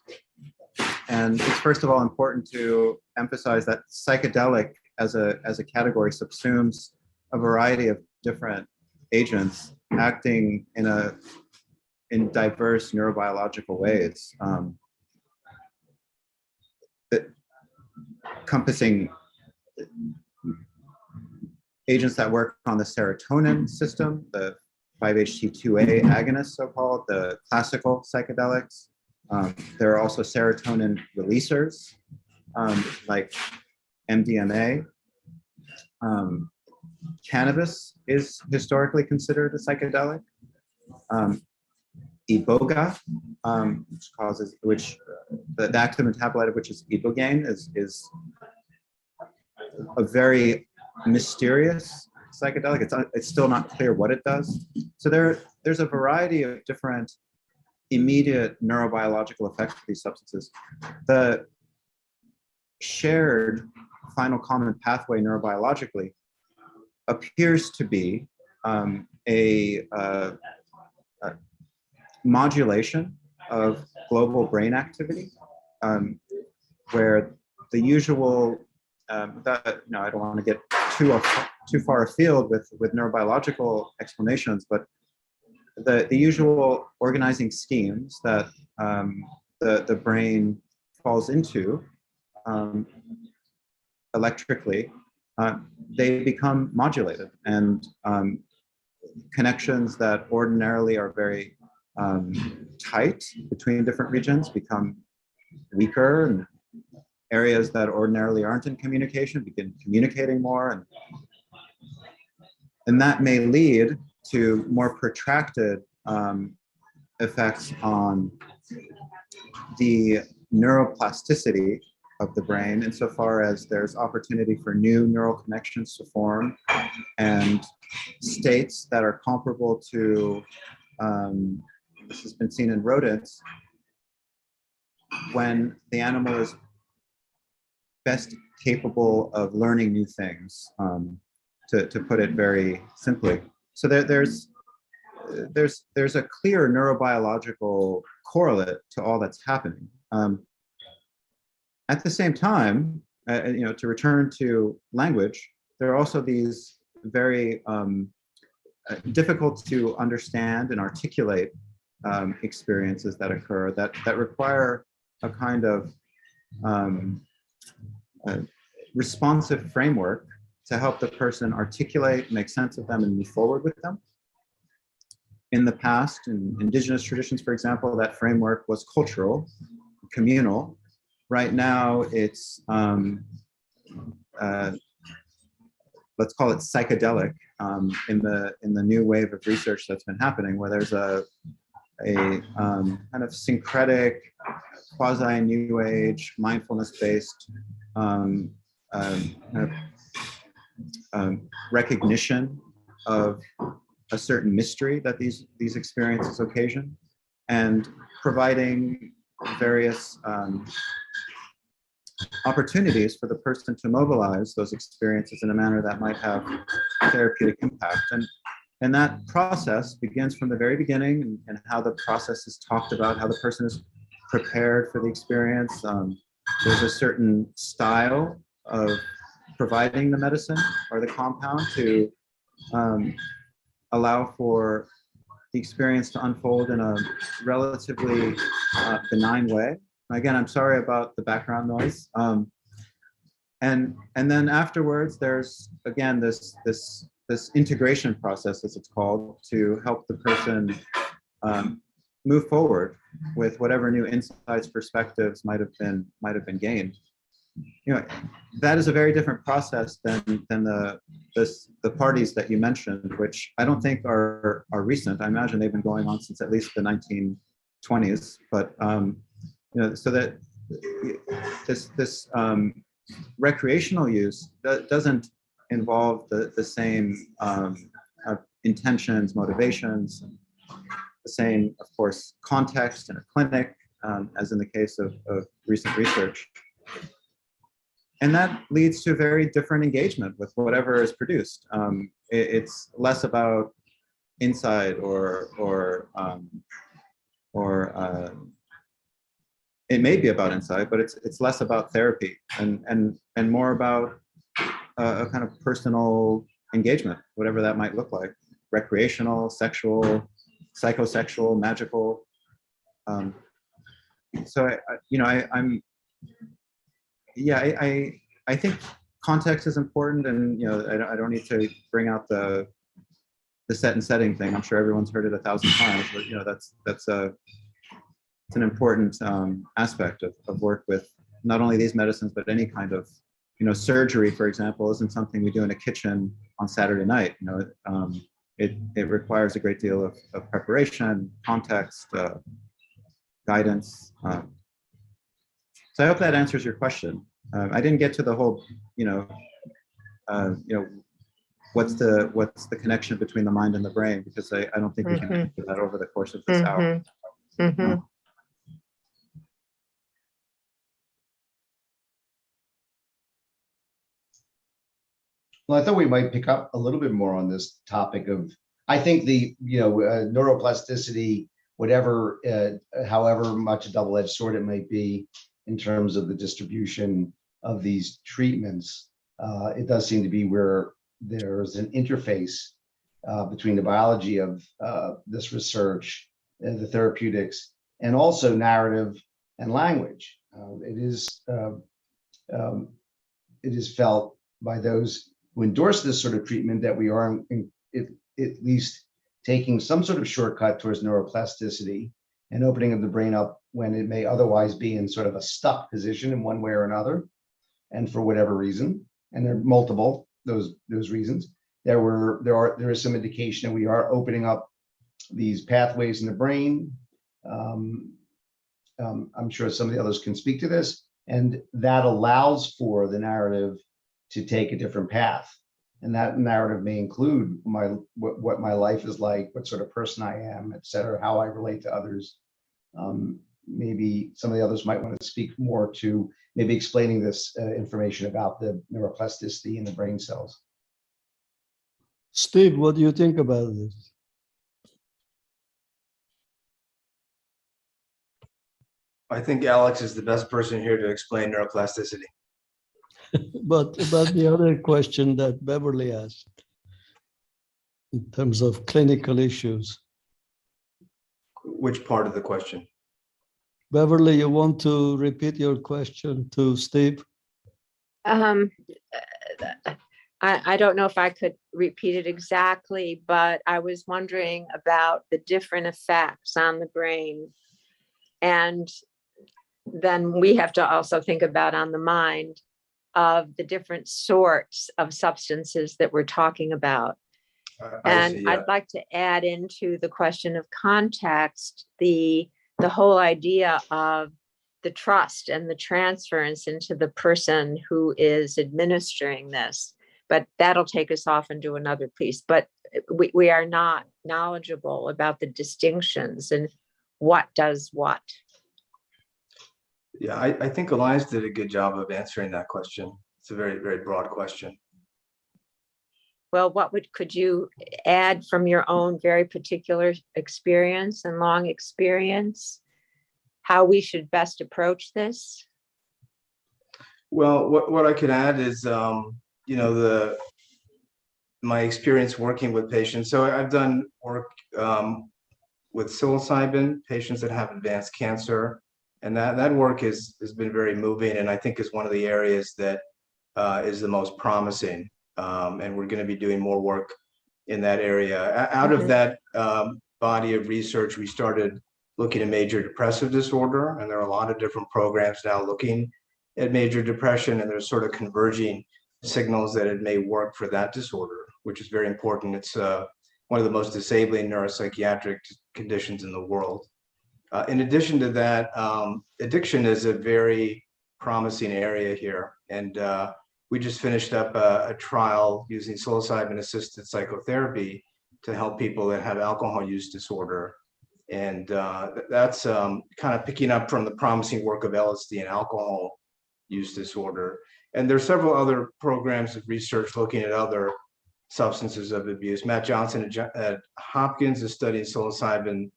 And it's first of all important to emphasize that psychedelic as a category subsumes a variety of different agents acting in diverse neurobiological ways, encompassing agents that work on the serotonin system, the 5-HT2A agonists, so-called, the classical psychedelics. There are also serotonin releasers, like MDMA. Cannabis is historically considered a psychedelic. Iboga, the active metabolite of which is ibogaine, is a very mysterious psychedelic. It's still not clear what it does. So there's a variety of different immediate neurobiological effects of these substances. The shared final common pathway neurobiologically appears to be a modulation of global brain activity, where the usual, I don't want to get too far afield with neurobiological explanations, but the usual organizing schemes that the brain falls into electrically, they become modulated, and connections that ordinarily are very tight between different regions become weaker, and areas that ordinarily aren't in communication begin communicating more, and that may lead to more protracted effects on the neuroplasticity of the brain, insofar as there's opportunity for new neural connections to form and states that are comparable to, this has been seen in rodents, when the animal is best capable of learning new things, to put it very simply. So there's a clear neurobiological correlate to all that's happening. At the same time, to return to language, there are also these very difficult to understand and articulate experiences that occur that require a kind of responsive framework to help the person articulate, make sense of them, and move forward with them. In the past, in indigenous traditions, for example, that framework was cultural, communal. Right now, it's, let's call it psychedelic, in the new wave of research that's been happening, where there's a kind of syncretic, quasi-new age, mindfulness-based recognition of a certain mystery that these experiences occasion, and providing various opportunities for the person to mobilize those experiences in a manner that might have therapeutic impact. And that process begins from the very beginning, and how the process is talked about, how the person is prepared for the experience. There's a certain style of providing the medicine or the compound to allow for the experience to unfold in a relatively benign way. Again, I'm sorry about the background noise. And then afterwards, there's again this integration process, as it's called, to help the person move forward with whatever new insights, perspectives might have been gained. That is a very different process than the parties that you mentioned, which I don't think are recent. I imagine they've been going on since at least the 1920s. But so that this recreational use doesn't involve the same intentions, motivations, the same, of course, context in a clinic, as in the case of recent research. And that leads to a very different engagement with whatever is produced. It's less about insight or it may be about insight, but it's less about therapy and more about a kind of personal engagement, whatever that might look like, recreational, sexual, psychosexual, magical. So I think context is important, and I don't need to bring out the set and setting thing. I'm sure everyone's heard it 1,000 times, but it's an important aspect of work with not only these medicines, but any kind of, surgery, for example, isn't something we do in a kitchen on Saturday night. It requires a great deal of preparation, context, guidance. So I hope that answers your question. I didn't get to the whole, what's the connection between the mind and the brain, because I don't think we can answer that over the course of this hour. Well, I thought we might pick up a little bit more on this topic of, I think the, neuroplasticity, whatever, however much a double-edged sword it might be in terms of the distribution of these treatments, it does seem to be where there's an interface between the biology of this research, the therapeutics, and also narrative and language. It is felt by those who endorse this sort of treatment that we are at least taking some sort of shortcut towards neuroplasticity and opening of the brain up when it may otherwise be in sort of a stuck position in one way or another, and for whatever reason, and there are multiple those reasons. There is some indication that we are opening up these pathways in the brain. I'm sure some of the others can speak to this, and that allows for the narrative to take a different path. And that narrative may include what my life is like, what sort of person I am, et cetera, how I relate to others. Maybe some of the others might want to speak more to maybe explaining this information about the neuroplasticity in the brain cells. Steve, what do you think about this? I think Alex is the best person here to explain neuroplasticity. But about the other question that Beverly asked in terms of clinical issues. Which part of the question? Beverly, you want to repeat your question to Steve? I don't know if I could repeat it exactly, but I was wondering about the different effects on the brain. And then we have to also think about on the mind of the different sorts of substances that we're talking about. I'd like to add into the question of context, the whole idea of the trust and the transference into the person who is administering this. But that'll take us off into another piece. But we are not knowledgeable about the distinctions and what does what. Yeah, I think Elias did a good job of answering that question. It's a very, very broad question. Well, could you add from your own very particular experience and long experience, how we should best approach this? Well, what I could add is, my experience working with patients. So I've done work with psilocybin, patients that have advanced cancer. And that work has been very moving, and I think is one of the areas that is the most promising. And we're going to be doing more work in that area. Out of that body of research, we started looking at major depressive disorder, and there are a lot of different programs now looking at major depression, and there's sort of converging signals that it may work for that disorder, which is very important. It's one of the most disabling neuropsychiatric conditions in the world. In addition to that, addiction is a very promising area here. And we just finished up a trial using psilocybin-assisted psychotherapy to help people that have alcohol use disorder. And that's kind of picking up from the promising work of LSD and alcohol use disorder. And there's several other programs of research looking at other substances of abuse. Matt Johnson at Hopkins is studying psilocybin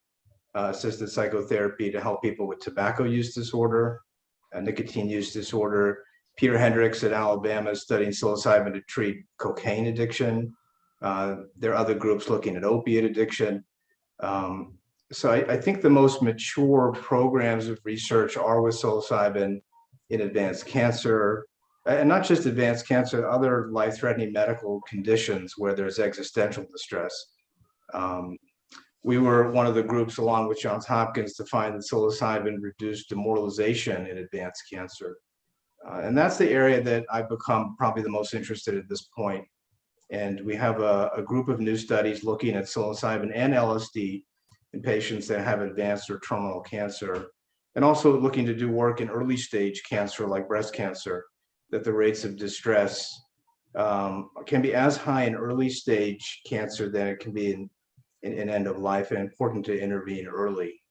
assisted psychotherapy to help people with tobacco use disorder, nicotine use disorder. Peter Hendricks at Alabama is studying psilocybin to treat cocaine addiction. There are other groups looking at opiate addiction. So I think the most mature programs of research are with psilocybin in advanced cancer, and not just advanced cancer, other life-threatening medical conditions where there's existential distress. We were one of the groups, along with Johns Hopkins, to find that psilocybin reduced demoralization in advanced cancer. And that's the area that I've become probably the most interested at this point. And we have a group of new studies looking at psilocybin and LSD in patients that have advanced or terminal cancer, and also looking to do work in early stage cancer like breast cancer, that the rates of distress can be as high in early stage cancer than it can be in end of life, and important to intervene early.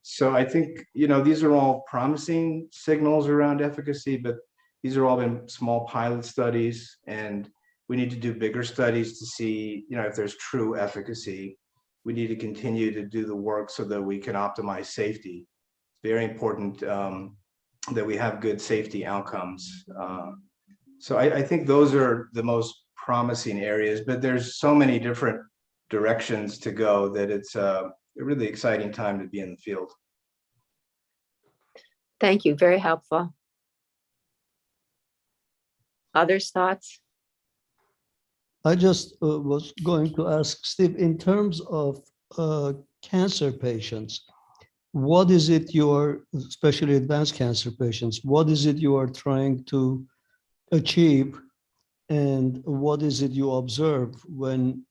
So I think, these are all promising signals around efficacy, but these are all been small pilot studies, and we need to do bigger studies to see, if there's true efficacy. We need to continue to do the work so that we can optimize safety. It's very important that we have good safety outcomes. So I think those are the most promising areas, but there's so many different directions to go that it's a really exciting time to be in the field. Thank you. Very helpful. Others' thoughts? I just was going to ask Steve, in terms of cancer patients, what is it especially advanced cancer patients, what is it you are trying to achieve, and what is it you observe when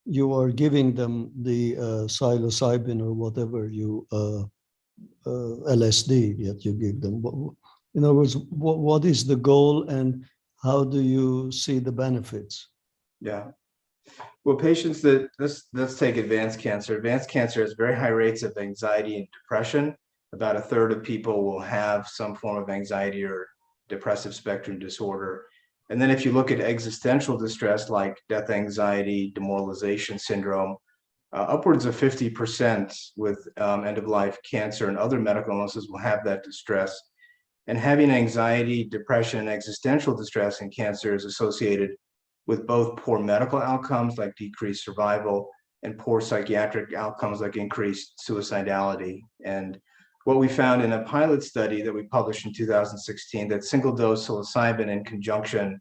you are giving them the psilocybin or whatever LSD that you give them? In other words, what is the goal, and how do you see the benefits? Yeah. Well, patients let's take advanced cancer. Advanced cancer has very high rates of anxiety and depression. About a third of people will have some form of anxiety or depressive spectrum disorder. And then if you look at existential distress like death anxiety, demoralization syndrome, upwards of 50% with end-of-life cancer and other medical illnesses will have that distress. And having anxiety, depression, and existential distress in cancer is associated with both poor medical outcomes like decreased survival and poor psychiatric outcomes like increased suicidality. And what we found in a pilot study that we published in 2016, that single dose psilocybin in conjunction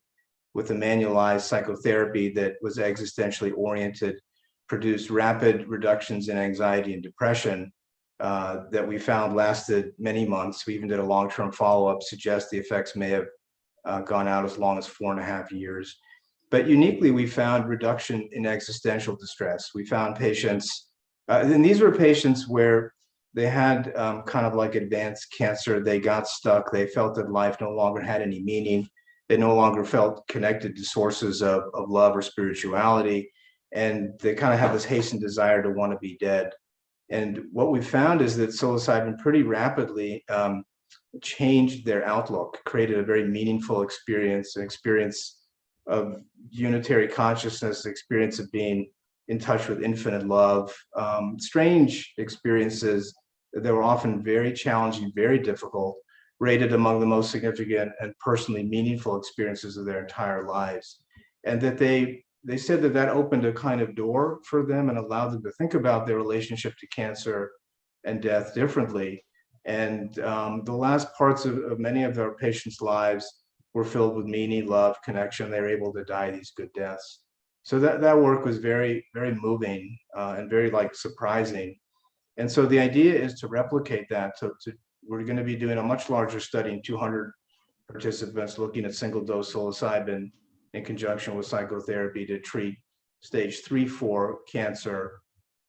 with a manualized psychotherapy that was existentially oriented produced rapid reductions in anxiety and depression that we found lasted many months. We even did a long-term follow-up, suggest the effects may have gone out as long as 4.5 years. But uniquely, we found reduction in existential distress. We found patients, and these were patients where they had kind of like advanced cancer. They got stuck. They felt that life no longer had any meaning. They no longer felt connected to sources of love or spirituality. And they kind of have this hastened desire to want to be dead. And what we found is that psilocybin pretty rapidly changed their outlook, created a very meaningful experience, an experience of unitary consciousness, experience of being in touch with infinite love, strange experiences that were often very challenging, very difficult, rated among the most significant and personally meaningful experiences of their entire lives. And that they said that opened a kind of door for them and allowed them to think about their relationship to cancer and death differently. And the last parts of many of our patients' lives were filled with meaning, love, connection. They were able to die these good deaths. So that work was very, very moving and very surprising. And so the idea is to replicate that. We're going to be doing a much larger study in 200 participants looking at single dose psilocybin in conjunction with psychotherapy to treat stage 3-4 cancer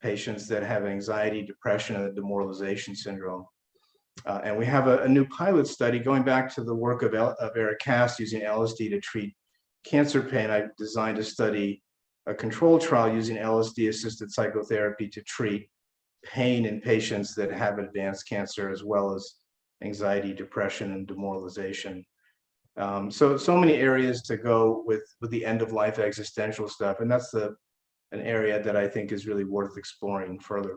patients that have anxiety, depression, and demoralization syndrome. And we have a new pilot study going back to the work of Eric Cass using LSD to treat cancer pain. I designed a study, a control trial using LSD-assisted psychotherapy to treat pain in patients that have advanced cancer, as well as anxiety, depression, and demoralization. So many areas to go with the end-of-life existential stuff, and that's an area that I think is really worth exploring further.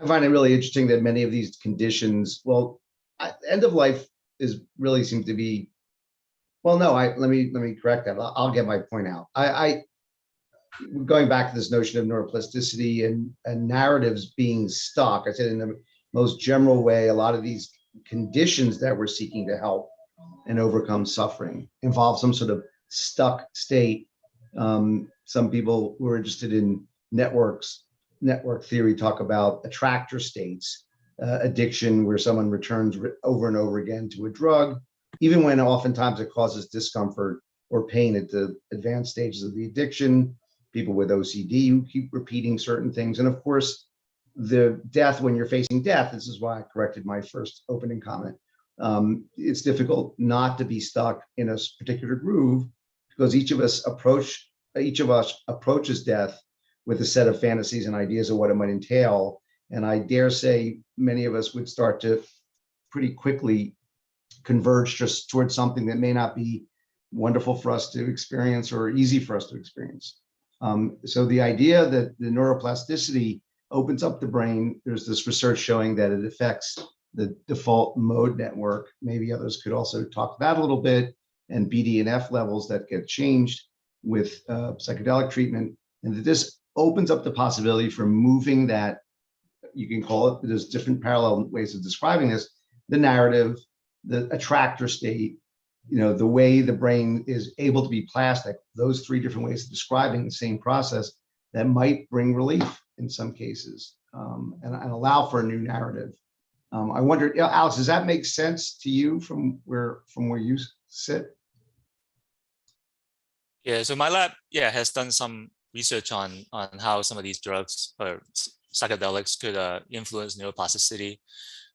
I find it really interesting that many of these conditions, well, end of life is really seems to be, well, no, let me correct that. I'll get my point out. I going back to this notion of neuroplasticity and narratives being stuck. I said in the most general way, a lot of these conditions that we're seeking to help and overcome suffering involve some sort of stuck state. Some people who are interested in network theory talk about attractor states, addiction, where someone returns over and over again to a drug, even when oftentimes it causes discomfort or pain at the advanced stages of the addiction. People with OCD who keep repeating certain things. And of course, the death, when you're facing death, this is why I corrected my first opening comment. It's difficult not to be stuck in a particular groove, because each of us approaches death with a set of fantasies and ideas of what it might entail. And I dare say many of us would start to pretty quickly converge just towards something that may not be wonderful for us to experience or easy for us to experience. So the idea that the neuroplasticity opens up the brain, there's this research showing that it affects the default mode network. Maybe others could also talk that a little bit, and BDNF levels that get changed with psychedelic treatment, and that this opens up the possibility for moving that, you can call it, there's different parallel ways of describing this, the narrative, the attractor state, the way the brain is able to be plastic, those three different ways of describing the same process that might bring relief in some cases, and allow for a new narrative. I wonder, Alex, does that make sense to you from where you sit? Yeah, so my lab, has done some research on how some of these drugs or psychedelics could influence neuroplasticity.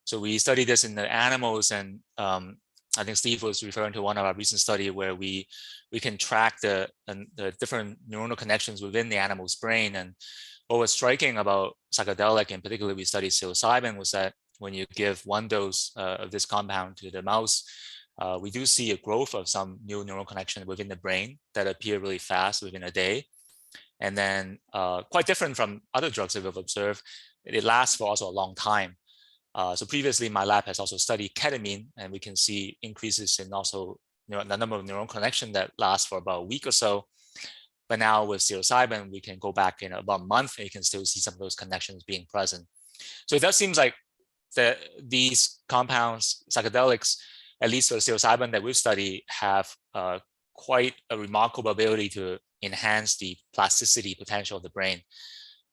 So we studied this in the animals, and I think Steve was referring to one of our recent study where we can track the different neuronal connections within the animal's brain. And what was striking about psychedelic, and particularly we studied psilocybin, was that when you give one dose of this compound to the mouse, we do see a growth of some new neural connection within the brain that appear really fast within a day. And then quite different from other drugs that we've observed, it lasts for also a long time. So previously, my lab has also studied ketamine, and we can see increases in also the number of neural connection that lasts for about a week or so. But now with psilocybin, we can go back in about a month, and you can still see some of those connections being present. So it does seem like these compounds, psychedelics, at least for psilocybin that we've studied, have quite a remarkable ability to enhance the plasticity potential of the brain.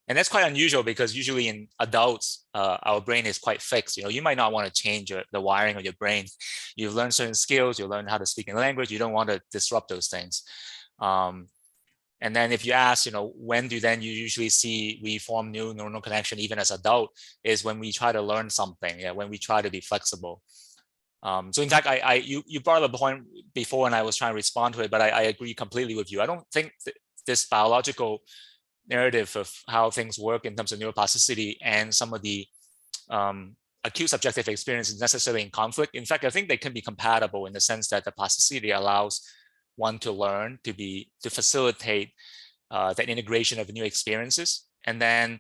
And that's quite unusual, because usually in adults, our brain is quite fixed. You might not want to change the wiring of your brain. You've learned certain skills, you learn how to speak in language, you don't want to disrupt those things. And then if you ask, when do then you usually see we form new neuronal connection even as adult, is when we try to learn something, when we try to be flexible. So in fact, you brought up a point before and I was trying to respond to it, but I agree completely with you. I don't think this biological narrative of how things work in terms of neuroplasticity and some of the acute subjective experience is necessarily in conflict. In fact, I think they can be compatible in the sense that the plasticity allows one to learn, to facilitate that integration of new experiences. And then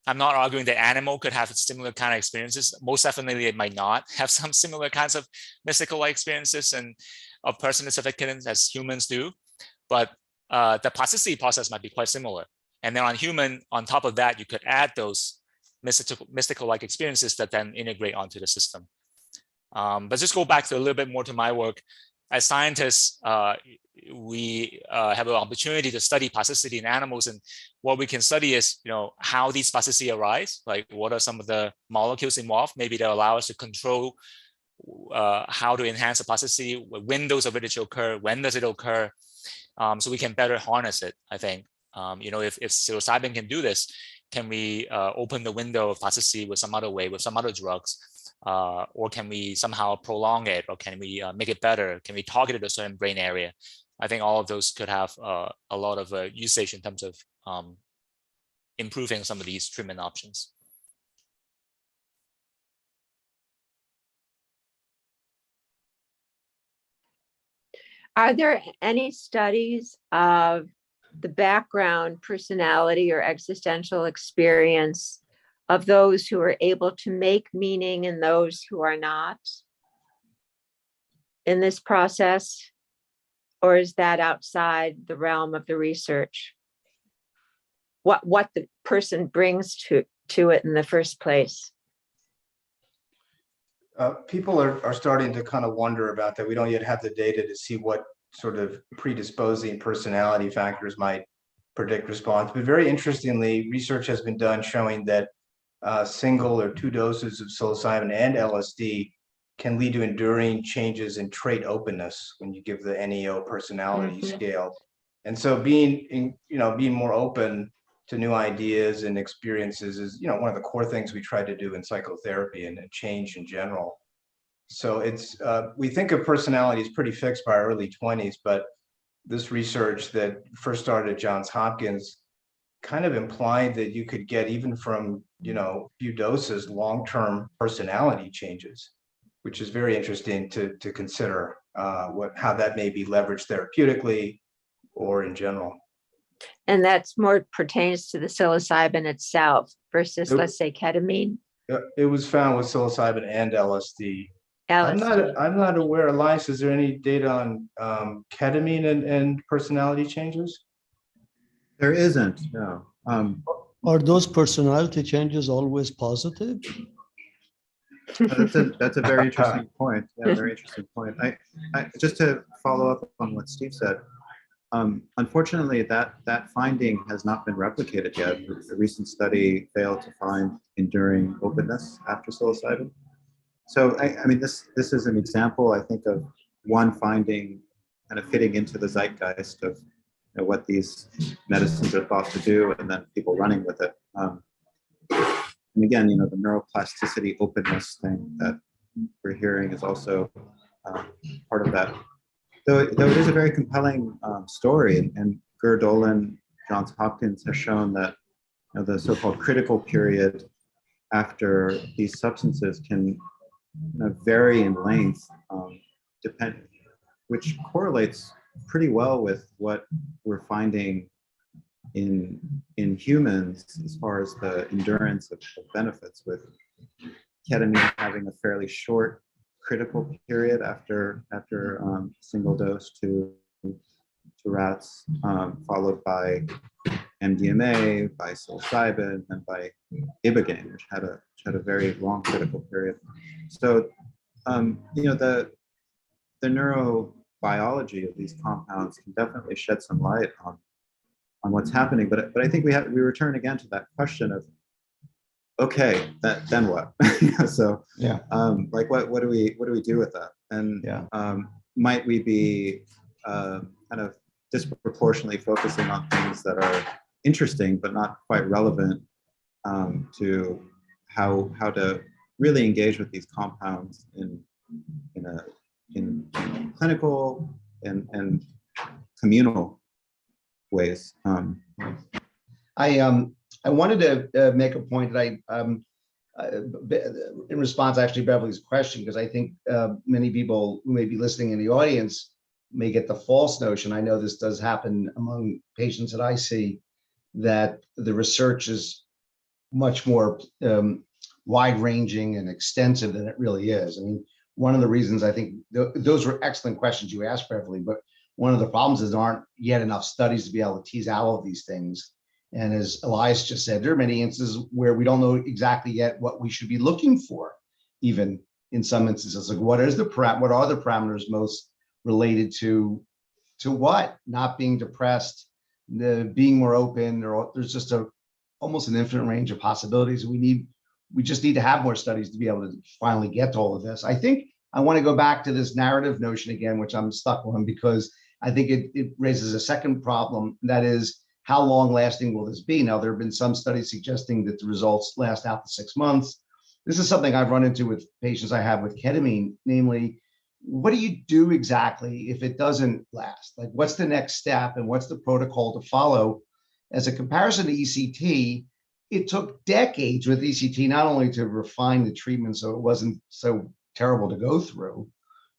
I'm not arguing that animal could have similar kind of experiences. Most definitely, it might not have some similar kinds of mystical experiences and of personal significance as humans do. But the plasticity process might be quite similar. And then on human, on top of that, you could add those mystical-like experiences that then integrate onto the system. But just go back to a little bit more to my work. As scientists, we have an opportunity to study plasticity in animals, and what we can study is, how these plasticity arise, like what are some of the molecules involved, maybe that allow us to control how to enhance the plasticity, when those ability to occur, when does it occur, so we can better harness it, I think. If psilocybin can do this, can we open the window of plasticity with some other way, with some other drugs? Or can we somehow prolong it, or can we make it better? Can we target it at a certain brain area? I think all of those could have a lot of usage in terms of improving some of these treatment options. Are there any studies of the background personality or existential experience of those who are able to make meaning and those who are not in this process? Or is that outside the realm of the research? What the person brings to it in the first place? People are starting to kind of wonder about that. We don't yet have the data to see what sort of predisposing personality factors might predict response. But very interestingly, research has been done showing that single or 2 doses of psilocybin and LSD can lead to enduring changes in trait openness when you give the NEO personality scale. And so being more open to new ideas and experiences is, one of the core things we try to do in psychotherapy and change in general. So it's, we think of personality as pretty fixed by our early 20s, but this research that first started at Johns Hopkins kind of implied that you could get, even from, few doses, long-term personality changes, which is very interesting to consider how that may be leveraged therapeutically or in general. And that's more pertains to the psilocybin itself versus, let's say, ketamine. It was found with psilocybin and LSD. I'm not aware, Elias, is there any data on ketamine and personality changes? There isn't, no. Are those personality changes always positive? That's a very interesting point. Yeah, very interesting point. I just to follow up on what Steve said, unfortunately, that finding has not been replicated yet. A recent study failed to find enduring openness after psilocybin. So, I mean, this is an example, I think, of one finding kind of fitting into the zeitgeist of what these medicines are thought to do, and then people running with it. And again, the neuroplasticity openness thing that we're hearing is also part of that. Though it is a very compelling story, and Ger Dolan, Johns Hopkins, has shown that the so-called critical period after these substances can vary in length, which correlates pretty well with what we're finding in humans as far as the endurance of benefits, with ketamine having a fairly short critical period after single dose to rats, followed by MDMA, by psilocybin, and by ibogaine, which had a very long critical period. So, the neurobiology of these compounds can definitely shed some light on what's happening. But I think we return again to that question of, okay, then what? So yeah, like what do we do with that? And might we be kind of disproportionately focusing on things that are interesting but not quite relevant to how to really engage with these compounds in clinical and communal ways. I wanted to make a point that in response actually Beverly's question, because I think many people who may be listening in the audience may get the false notion. I know this does happen among patients that I see, that the research is much more wide-ranging and extensive than it really is. I mean, one of the reasons I think those were excellent questions you asked, Beverly, but one of the problems is there aren't yet enough studies to be able to tease out all of these things. And as Elias just said, there are many instances where we don't know exactly yet what we should be looking for, even in some instances. Like what are the parameters most related to what? Not being depressed, being more open, or there's just almost an infinite range of possibilities. We just need to have more studies to be able to finally get to all of this. I think I want to go back to this narrative notion again, which I'm stuck on, because I think it raises a second problem. That is, how long lasting will this be? Now, there have been some studies suggesting that the results last out to 6 months. This is something I've run into with patients I have with ketamine, namely, what do you do exactly if it doesn't last? Like, what's the next step and what's the protocol to follow? As a comparison to ECT, it took decades with ECT, not only to refine the treatment so it wasn't so terrible to go through.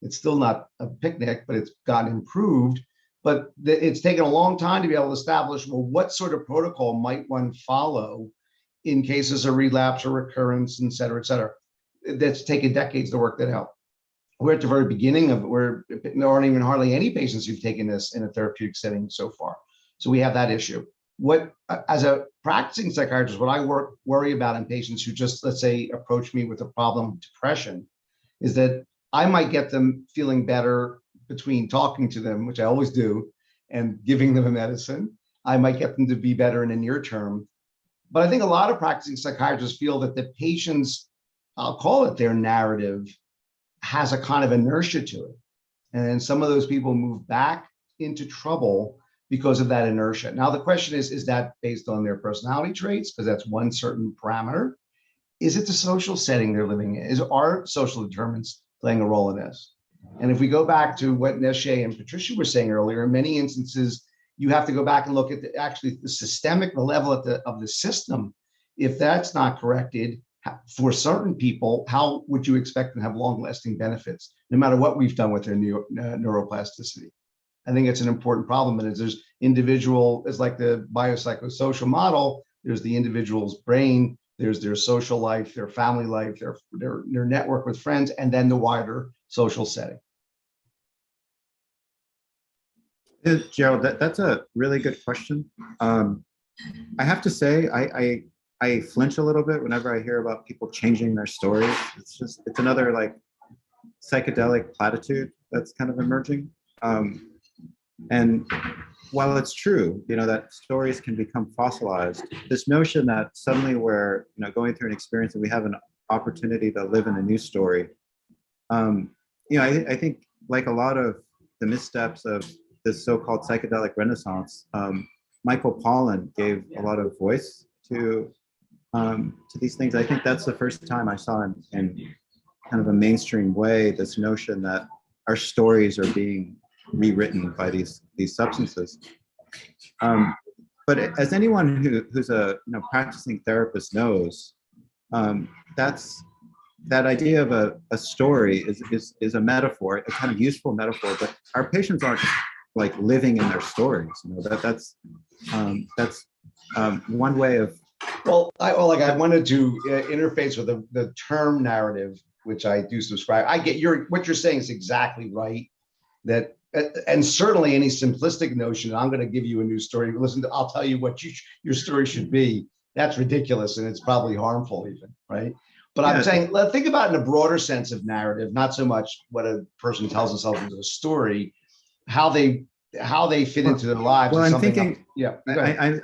It's still not a picnic, but it's gotten improved. But it's taken a long time to be able to establish, well, what sort of protocol might one follow in cases of relapse or recurrence, et cetera, et cetera. That's taken decades to work that out. We're at the very beginning of it, where there aren't even hardly any patients who've taken this in a therapeutic setting so far. So we have that issue. What, as a practicing psychiatrist, what I worry about in patients who just, let's say, approach me with a problem of depression, is that I might get them feeling better between talking to them, which I always do, and giving them a medicine. I might get them to be better in the near term. But I think a lot of practicing psychiatrists feel that the patient's, I'll call it their narrative, has a kind of inertia to it. And some of those people move back into trouble because of that inertia. Now, the question is that based on their personality traits? Because that's one certain parameter. Is it the social setting they're living in? Are social determinants playing a role in this? And if we go back to what Neshe and Patricia were saying earlier, in many instances, you have to go back and look at the systemic, the level of the system. If that's not corrected, for certain people, how would you expect them to have long-lasting benefits, no matter what we've done with their neuroplasticity? I think it's an important problem. And there's individual, it's like the biopsychosocial model, there's the individual's brain, there's their social life, their family life, their network with friends, and then the wider social setting. Gerald, that's a really good question. I have to say, I flinch a little bit whenever I hear about people changing their stories. It's another like psychedelic platitude that's kind of emerging. And while it's true, that stories can become fossilized, this notion that suddenly we're, going through an experience and we have an opportunity to live in a new story. I think like a lot of the missteps of this so-called psychedelic renaissance, Michael Pollan gave a lot of voice to these things. I think that's the first time I saw in kind of a mainstream way this notion that our stories are being rewritten by these substances. But as anyone who's a practicing therapist knows, that idea of a story is a metaphor, a kind of useful metaphor. But our patients aren't like living in their stories. That's one way of. Well, I wanted to interface with the term narrative, which I do subscribe. I get what you're saying is exactly right. That and certainly any simplistic notion, I'm going to give you a new story. Listen, I'll tell you what your story should be. That's ridiculous, and it's probably harmful even, right? But I'm saying, let's think about it in a broader sense of narrative, not so much what a person tells themselves as a story, how they fit into their lives. Well, I'm thinking, else.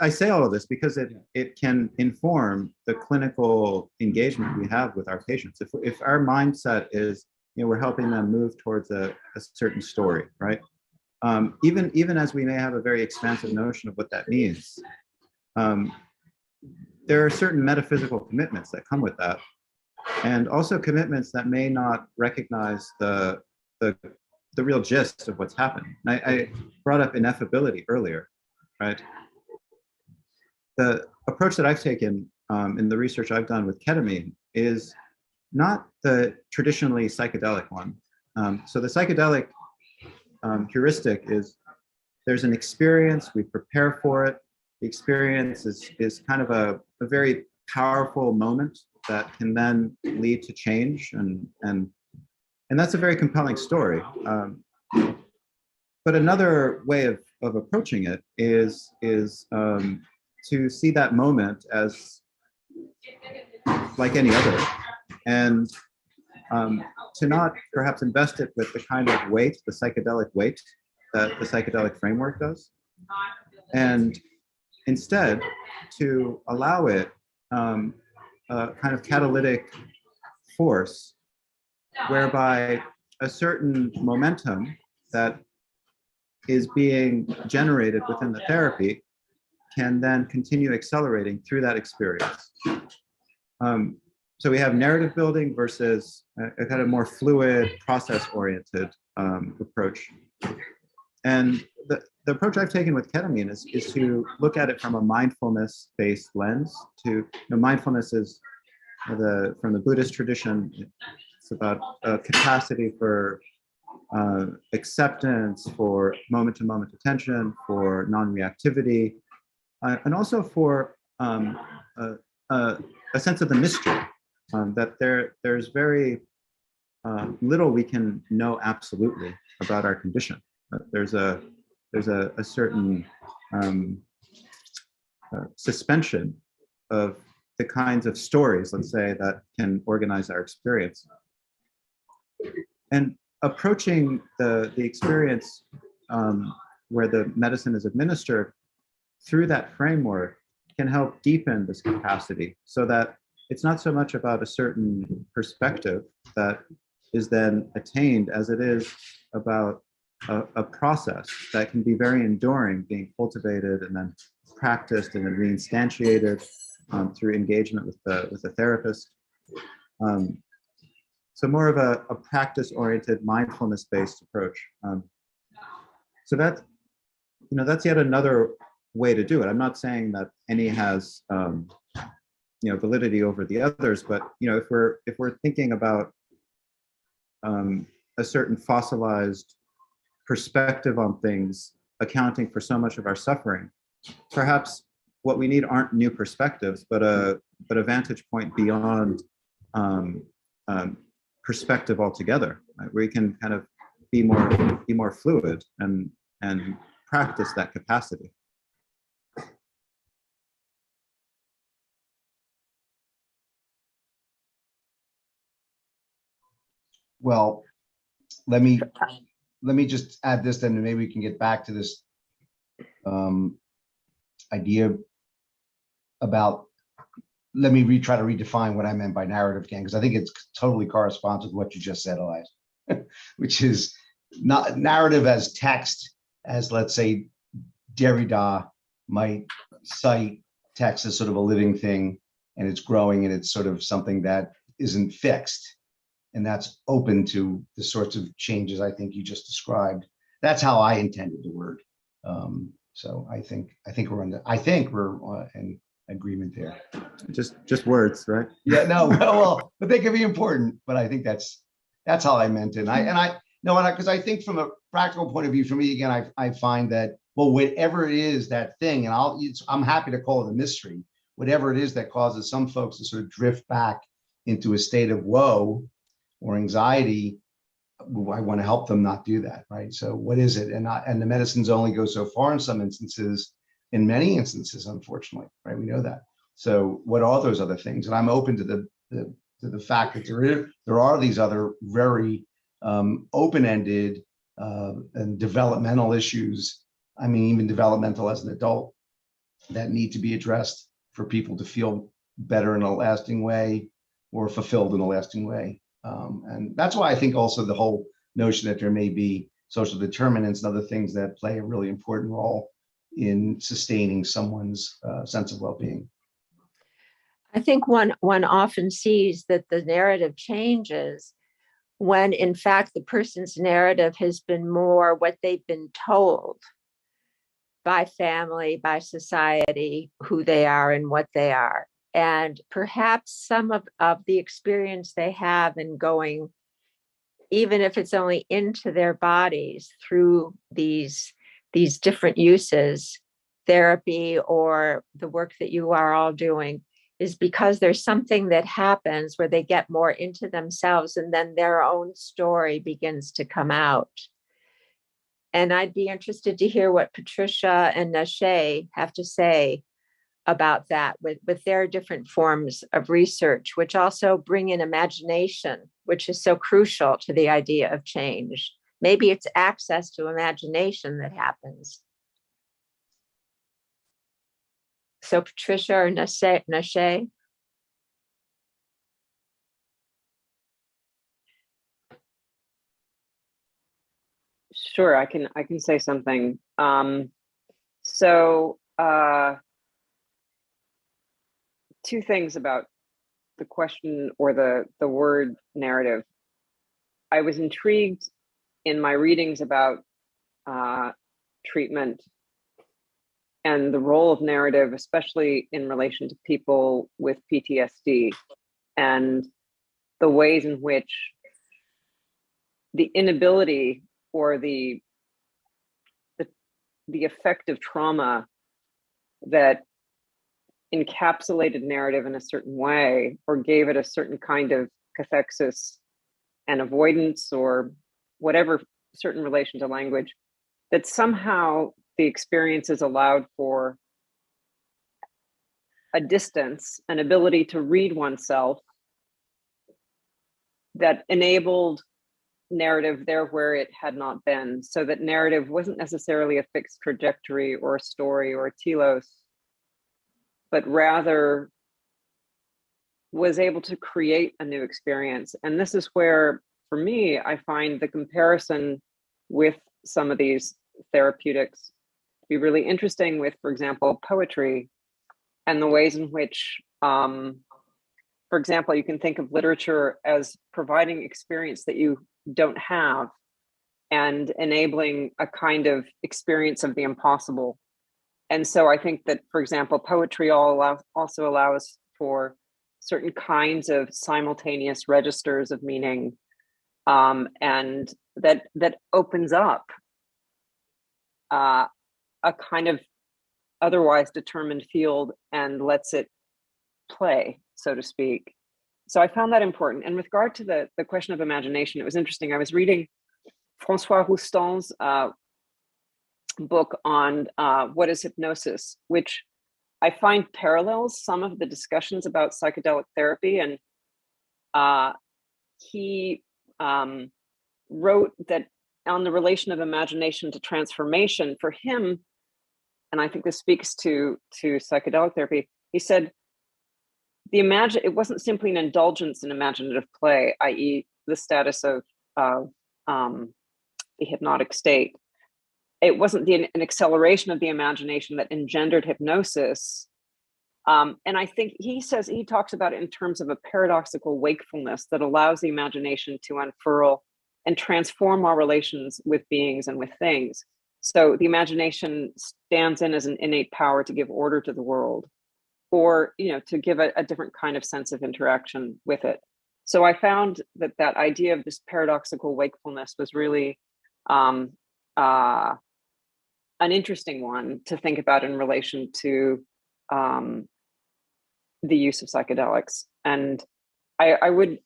I say all of this because it can inform the clinical engagement we have with our patients. If our mindset is, we're helping them move towards a certain story, right? Even as we may have a very expansive notion of what that means, there are certain metaphysical commitments that come with that, and also commitments that may not recognize the real gist of what's happening. And I brought up ineffability earlier, right? The approach that I've taken in the research I've done with ketamine is not the traditionally psychedelic one. So the psychedelic heuristic is there's an experience, we prepare for it. The experience is kind of a very powerful moment that can then lead to change, and that's a very compelling story. But another way of approaching it is to see that moment as like any other, and to not perhaps invest it with the kind of weight, the psychedelic weight that the psychedelic framework does, and instead to allow it a kind of catalytic force whereby a certain momentum that is being generated within the therapy can then continue accelerating through that experience. So we have narrative building versus a kind of more fluid, process-oriented approach. And the approach I've taken with ketamine is to look at it from a mindfulness-based lens. Mindfulness is from the Buddhist tradition. It's about capacity for acceptance, for moment-to-moment attention, for non-reactivity, and also for a sense of the mystery, that there's very little we can know absolutely about our condition. There's a certain suspension of the kinds of stories, let's say, that can organize our experience. And approaching the experience where the medicine is administered through that framework can help deepen this capacity, so that it's not so much about a certain perspective that is then attained as it is about a process that can be very enduring, being cultivated and then practiced and then reinstantiated through engagement with the therapist. So more of a practice-oriented, mindfulness-based approach. So that's yet another way to do it. I'm not saying that any has validity over the others, but if we're thinking about a certain fossilized perspective on things accounting for so much of our suffering, perhaps what we need aren't new perspectives, but a vantage point beyond perspective altogether, right? Where you can kind of be more fluid and practice that capacity. Well, let me just add this, then maybe we can get back to this idea about, let me try to redefine what I meant by narrative again, because I think it totally corresponds with what you just said, Elias, which is not narrative as text, as let's say Derrida might cite text as sort of a living thing, and it's growing, and it's sort of something that isn't fixed, and that's open to the sorts of changes I think you just described. That's how I intended the word. So I think we're in agreement there. Just words, right? Yeah, no, well, but they can be important. But I think that's how I meant it. Because I think from a practical point of view, for me again, I find that, well, whatever it is, that thing, and I'm happy to call it a mystery. Whatever it is that causes some folks to sort of drift back into a state of woe or anxiety, I want to help them not do that, right? So what is it? And the medicines only go so far in some instances, in many instances, unfortunately, right? We know that. So what are those other things? And I'm open to the fact that there are these other very open-ended and developmental issues. I mean, even developmental as an adult, that need to be addressed for people to feel better in a lasting way or fulfilled in a lasting way. And that's why I think also the whole notion that there may be social determinants and other things that play a really important role in sustaining someone's sense of well-being. I think one often sees that the narrative changes when in fact the person's narrative has been more what they've been told by family, by society, who they are and what they are. And perhaps some of the experience they have in going, even if it's only into their bodies through these different uses, therapy or the work that you are all doing, is because there's something that happens where they get more into themselves and then their own story begins to come out. And I'd be interested to hear what Patricia and Nashe have to say about that with their different forms of research, which also bring in imagination, which is so crucial to the idea of change. Maybe it's access to imagination that happens. So Patricia or Nashe? Sure, I can say something. Two things about the question or the word narrative. I was intrigued in my readings about treatment and the role of narrative, especially in relation to people with PTSD, and the ways in which the inability or the effect of trauma that encapsulated narrative in a certain way, or gave it a certain kind of cathexis and avoidance, or whatever certain relation to language, that somehow the experiences allowed for a distance, an ability to read oneself that enabled narrative there where it had not been, so that narrative wasn't necessarily a fixed trajectory or a story or a telos, but rather was able to create a new experience. And this is where, for me, I find the comparison with some of these therapeutics to be really interesting with, for example, poetry, and the ways in which, for example, you can think of literature as providing experience that you don't have and enabling a kind of experience of the impossible. And so I think that, for example, poetry also allows for certain kinds of simultaneous registers of meaning, and that opens up a kind of otherwise determined field and lets it play, so to speak. So I found that important. And with regard to the question of imagination, it was interesting. I was reading Francois Rouston's book on what is hypnosis, which I find parallels some of the discussions about psychedelic therapy. And he wrote that on the relation of imagination to transformation, for him, and I think this speaks to psychedelic therapy, he said, it wasn't simply an indulgence in imaginative play, i.e. the status of the hypnotic state. It wasn't an acceleration of the imagination that engendered hypnosis. And I think he talks about it in terms of a paradoxical wakefulness that allows the imagination to unfurl and transform our relations with beings and with things. So the imagination stands in as an innate power to give order to the world, or to give a different kind of sense of interaction with it. So I found that idea of this paradoxical wakefulness was really an interesting one to think about in relation to the use of psychedelics. And I would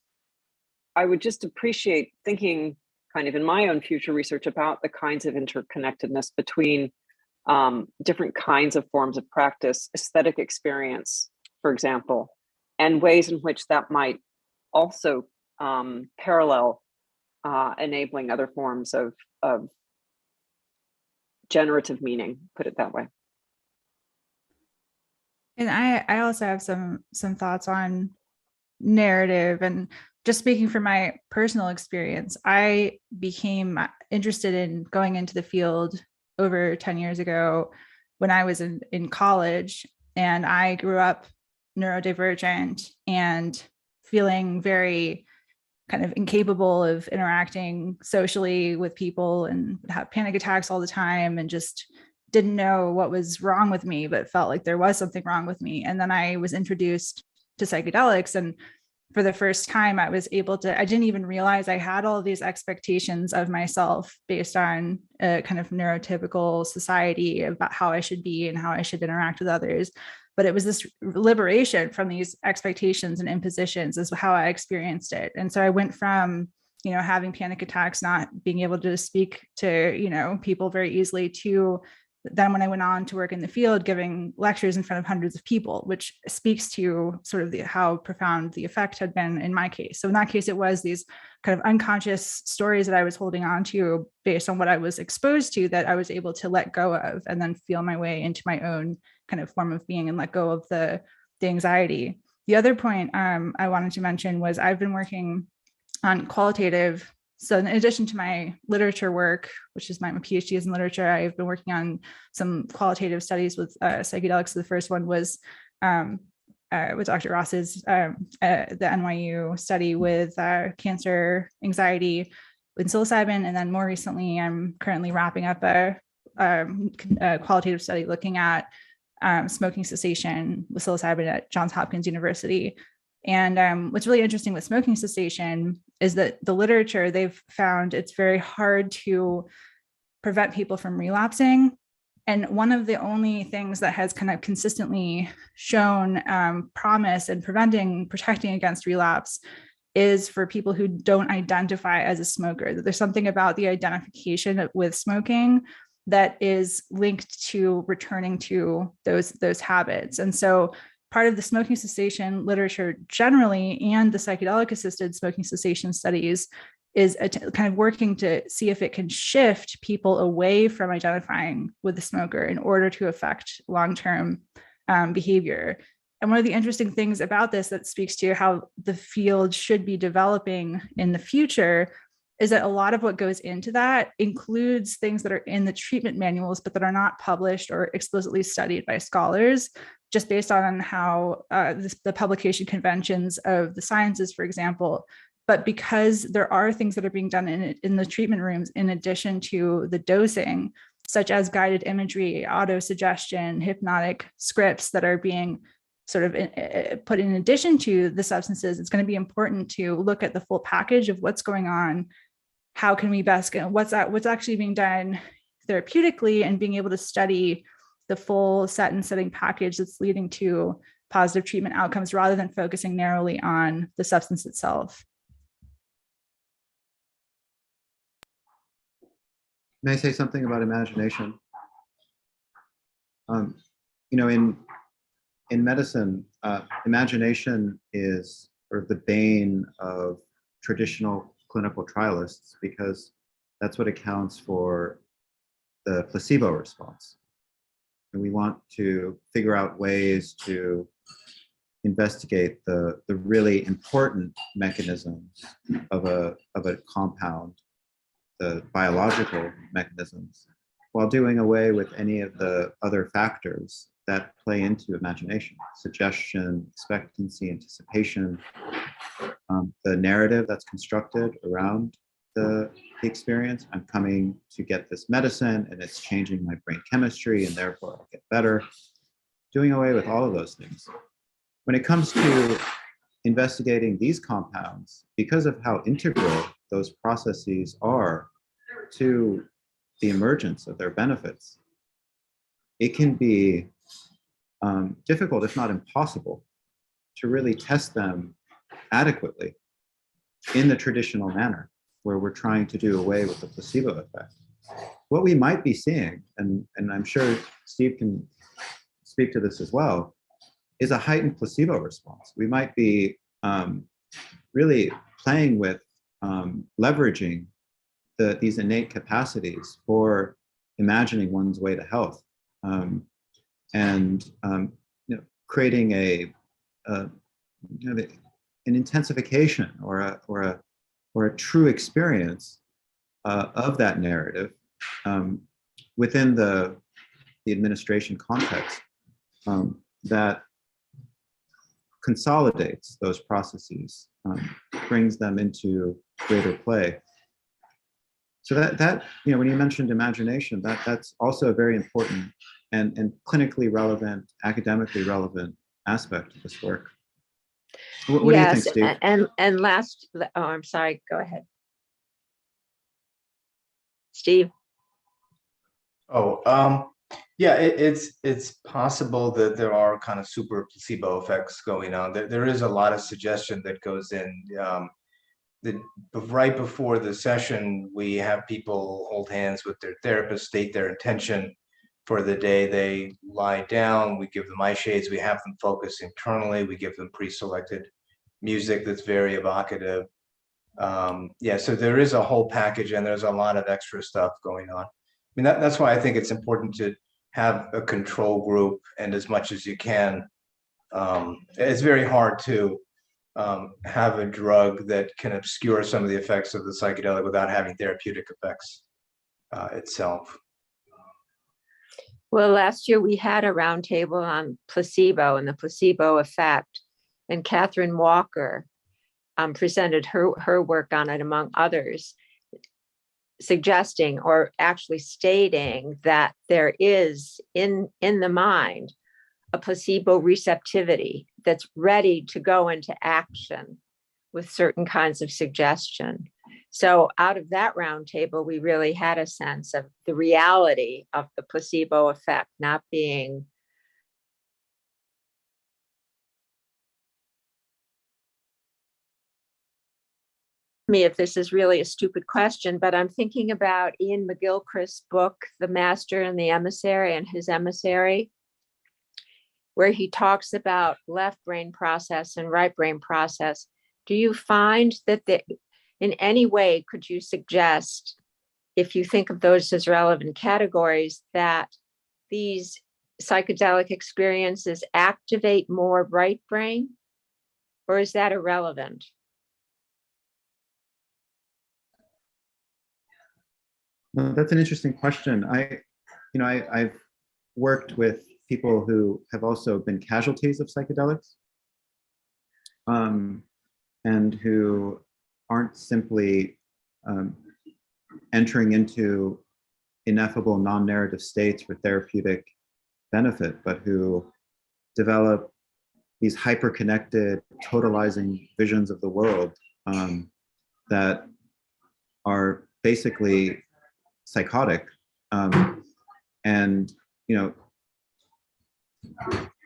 just appreciate thinking kind of in my own future research about the kinds of interconnectedness between different kinds of forms of practice, aesthetic experience, for example, and ways in which that might also parallel enabling other forms of generative meaning, put it that way. And I also have some thoughts on narrative. And just speaking from my personal experience, I became interested in going into the field over 10 years ago when I was in college, and I grew up neurodivergent and feeling very kind of incapable of interacting socially with people, and would have panic attacks all the time, and just didn't know what was wrong with me, but felt like there was something wrong with me. And then I was introduced to psychedelics, and for the first time I didn't even realize I had all these expectations of myself based on a kind of neurotypical society about how I should be and how I should interact with others. But it was this liberation from these expectations and impositions is how I experienced it. And so I went from, having panic attacks, not being able to speak to, people very easily, to then when I went on to work in the field, giving lectures in front of hundreds of people, which speaks to sort of how profound the effect had been in my case. So in that case, it was these kind of unconscious stories that I was holding on to based on what I was exposed to that I was able to let go of, and then feel my way into my own kind of form of being and let go of the anxiety. The other point I wanted to mention was I've been working on qualitative. So in addition to my literature work, which is my PhD is in literature, I've been working on some qualitative studies with psychedelics. The first one was with Dr. Ross's the NYU study with cancer anxiety with psilocybin. And then more recently, I'm currently wrapping up a qualitative study looking at smoking cessation with psilocybin at Johns Hopkins University. And what's really interesting with smoking cessation is that the literature, they've found it's very hard to prevent people from relapsing And one of the only things that has kind of consistently shown promise in protecting against relapse is for people who don't identify as a smoker. That there's something about the identification with smoking that is linked to returning to those habits. And so part of the smoking cessation literature generally, and the psychedelic assisted smoking cessation studies, is kind of working to see if it can shift people away from identifying with the smoker in order to affect long-term behavior. And one of the interesting things about this that speaks to how the field should be developing in the future is that a lot of what goes into that includes things that are in the treatment manuals, but that are not published or explicitly studied by scholars, just based on how the publication conventions of the sciences, for example. But because there are things that are being done in the treatment rooms, in addition to the dosing, such as guided imagery, auto-suggestion, hypnotic scripts that are being sort of put in addition to the substances, it's going to be important to look at the full package of what's going on. How can we best get what's actually being done therapeutically, and being able to study the full set and setting package that's leading to positive treatment outcomes, rather than focusing narrowly on the substance itself. May I say something about imagination? In medicine, imagination is sort of the bane of traditional clinical trialists, because that's what accounts for the placebo response. And we want to figure out ways to investigate the really important mechanisms of a compound, the biological mechanisms, while doing away with any of the other factors that play into imagination: suggestion, expectancy, anticipation, the narrative that's constructed around the experience. I'm coming to get this medicine and it's changing my brain chemistry and therefore I'll get better. Doing away with all of those things. When it comes to investigating these compounds, because of how integral those processes are to the emergence of their benefits, it can be difficult, if not impossible, to really test them adequately in the traditional manner, where we're trying to do away with the placebo effect. What we might be seeing, and I'm sure Steve can speak to this as well, is a heightened placebo response. We might be really playing with leveraging these innate capacities for imagining one's way to health, and creating an intensification or a true experience of that narrative within the administration context that consolidates those processes, brings them into greater play. So that when you mentioned imagination, that's also a very important and clinically relevant, academically relevant aspect of this work. What do you think, Steve? And last, oh, I'm sorry, go ahead. Steve? Yeah, it's possible that there are kind of super placebo effects going on. There is a lot of suggestion that goes in. Right before the session, we have people hold hands with their therapist, state their intention for the day. They lie down, we give them eye shades, we have them focus internally, we give them pre-selected music that's very evocative. So there is a whole package, and there's a lot of extra stuff going on. I mean, that's why I think it's important to have a control group, and as much as you can. It's very hard to have a drug that can obscure some of the effects of the psychedelic without having therapeutic effects itself. Well, last year we had a roundtable on placebo and the placebo effect, and Catherine Walker presented her work on it, among others, suggesting or actually stating that there is in the mind a placebo receptivity that's ready to go into action with certain kinds of suggestion. So out of that roundtable, we really had a sense of the reality of the placebo effect not being me if this is really a stupid question, but I'm thinking about Ian McGilchrist's book, The Master and the Emissary and His Emissary, where he talks about left brain process and right brain process. Do you find that in any way, could you suggest, if you think of those as relevant categories, that these psychedelic experiences activate more right brain, or is that irrelevant? Well, that's an interesting question. I've worked with people who have also been casualties of psychedelics, and who aren't simply entering into ineffable non-narrative states for therapeutic benefit, but who develop these hyper-connected, totalizing visions of the world that are basically psychotic. And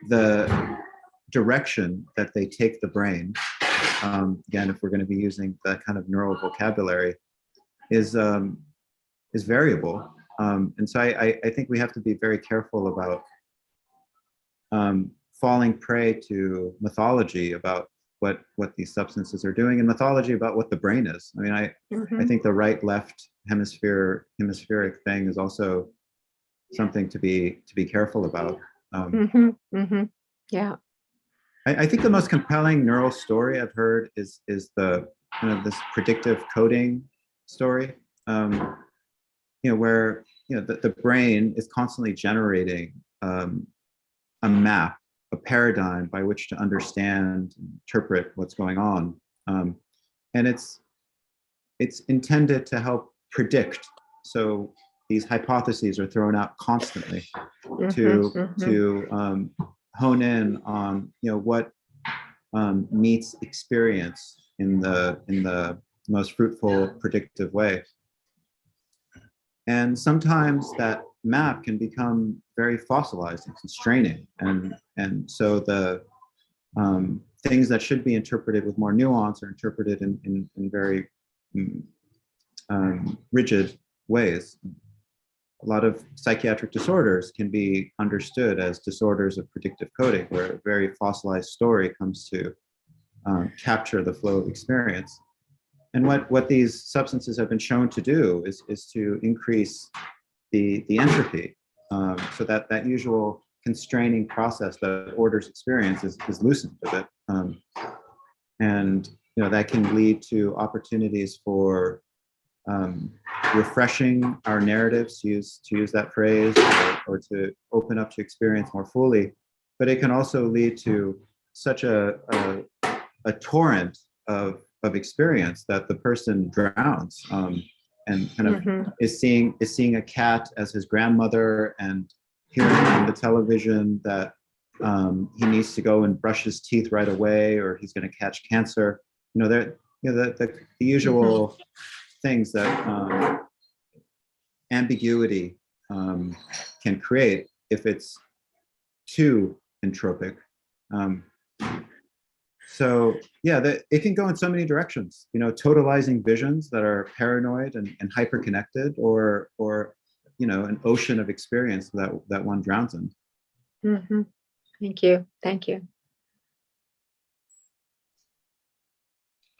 the direction that they take the brain, again, if we're going to be using that kind of neural vocabulary, is variable. And so I think we have to be very careful about falling prey to mythology about what these substances are doing, and mythology about what the brain is. I mean, I think the right-left hemispheric thing is also something to be careful about. Yeah. I think the most compelling neural story I've heard is the this predictive coding story, where the brain is constantly generating a map, a paradigm by which to understand, interpret what's going on, and it's intended to help predict. So these hypotheses are thrown out constantly to hone in on what meets experience in the most fruitful predictive way. And sometimes that map can become very fossilized and constraining, and so the things that should be interpreted with more nuance are interpreted in very rigid ways. A lot of psychiatric disorders can be understood as disorders of predictive coding, where a very fossilized story comes to capture the flow of experience. And what these substances have been shown to do is to increase the entropy, so that usual constraining process that orders experience is loosened a bit, and that can lead to opportunities for refreshing our narratives, to use that phrase, or to open up to experience more fully. But it can also lead to such a torrent of experience that the person drowns, and kind of is seeing a cat as his grandmother, and hearing on the television that he needs to go and brush his teeth right away or he's going to catch cancer. The usual things that ambiguity can create if it's too entropic. So yeah, it can go in so many directions, totalizing visions that are paranoid and hyper-connected, or an ocean of experience that one drowns in. Thank you. Thank you.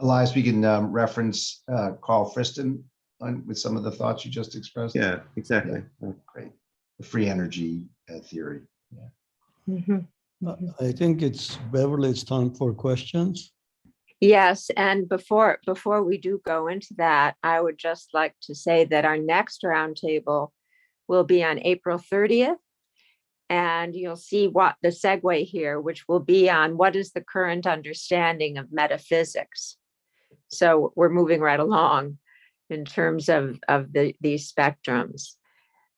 Elias, we can reference Carl Friston with some of the thoughts you just expressed. Yeah, exactly. Yeah. Great. The free energy theory. Yeah. I think Beverly, it's time for questions. Yes, and before we do go into that, I would just like to say that our next roundtable will be on April 30th. And you'll see what the segue here, which will be on what is the current understanding of metaphysics. So we're moving right along in terms of these spectrums.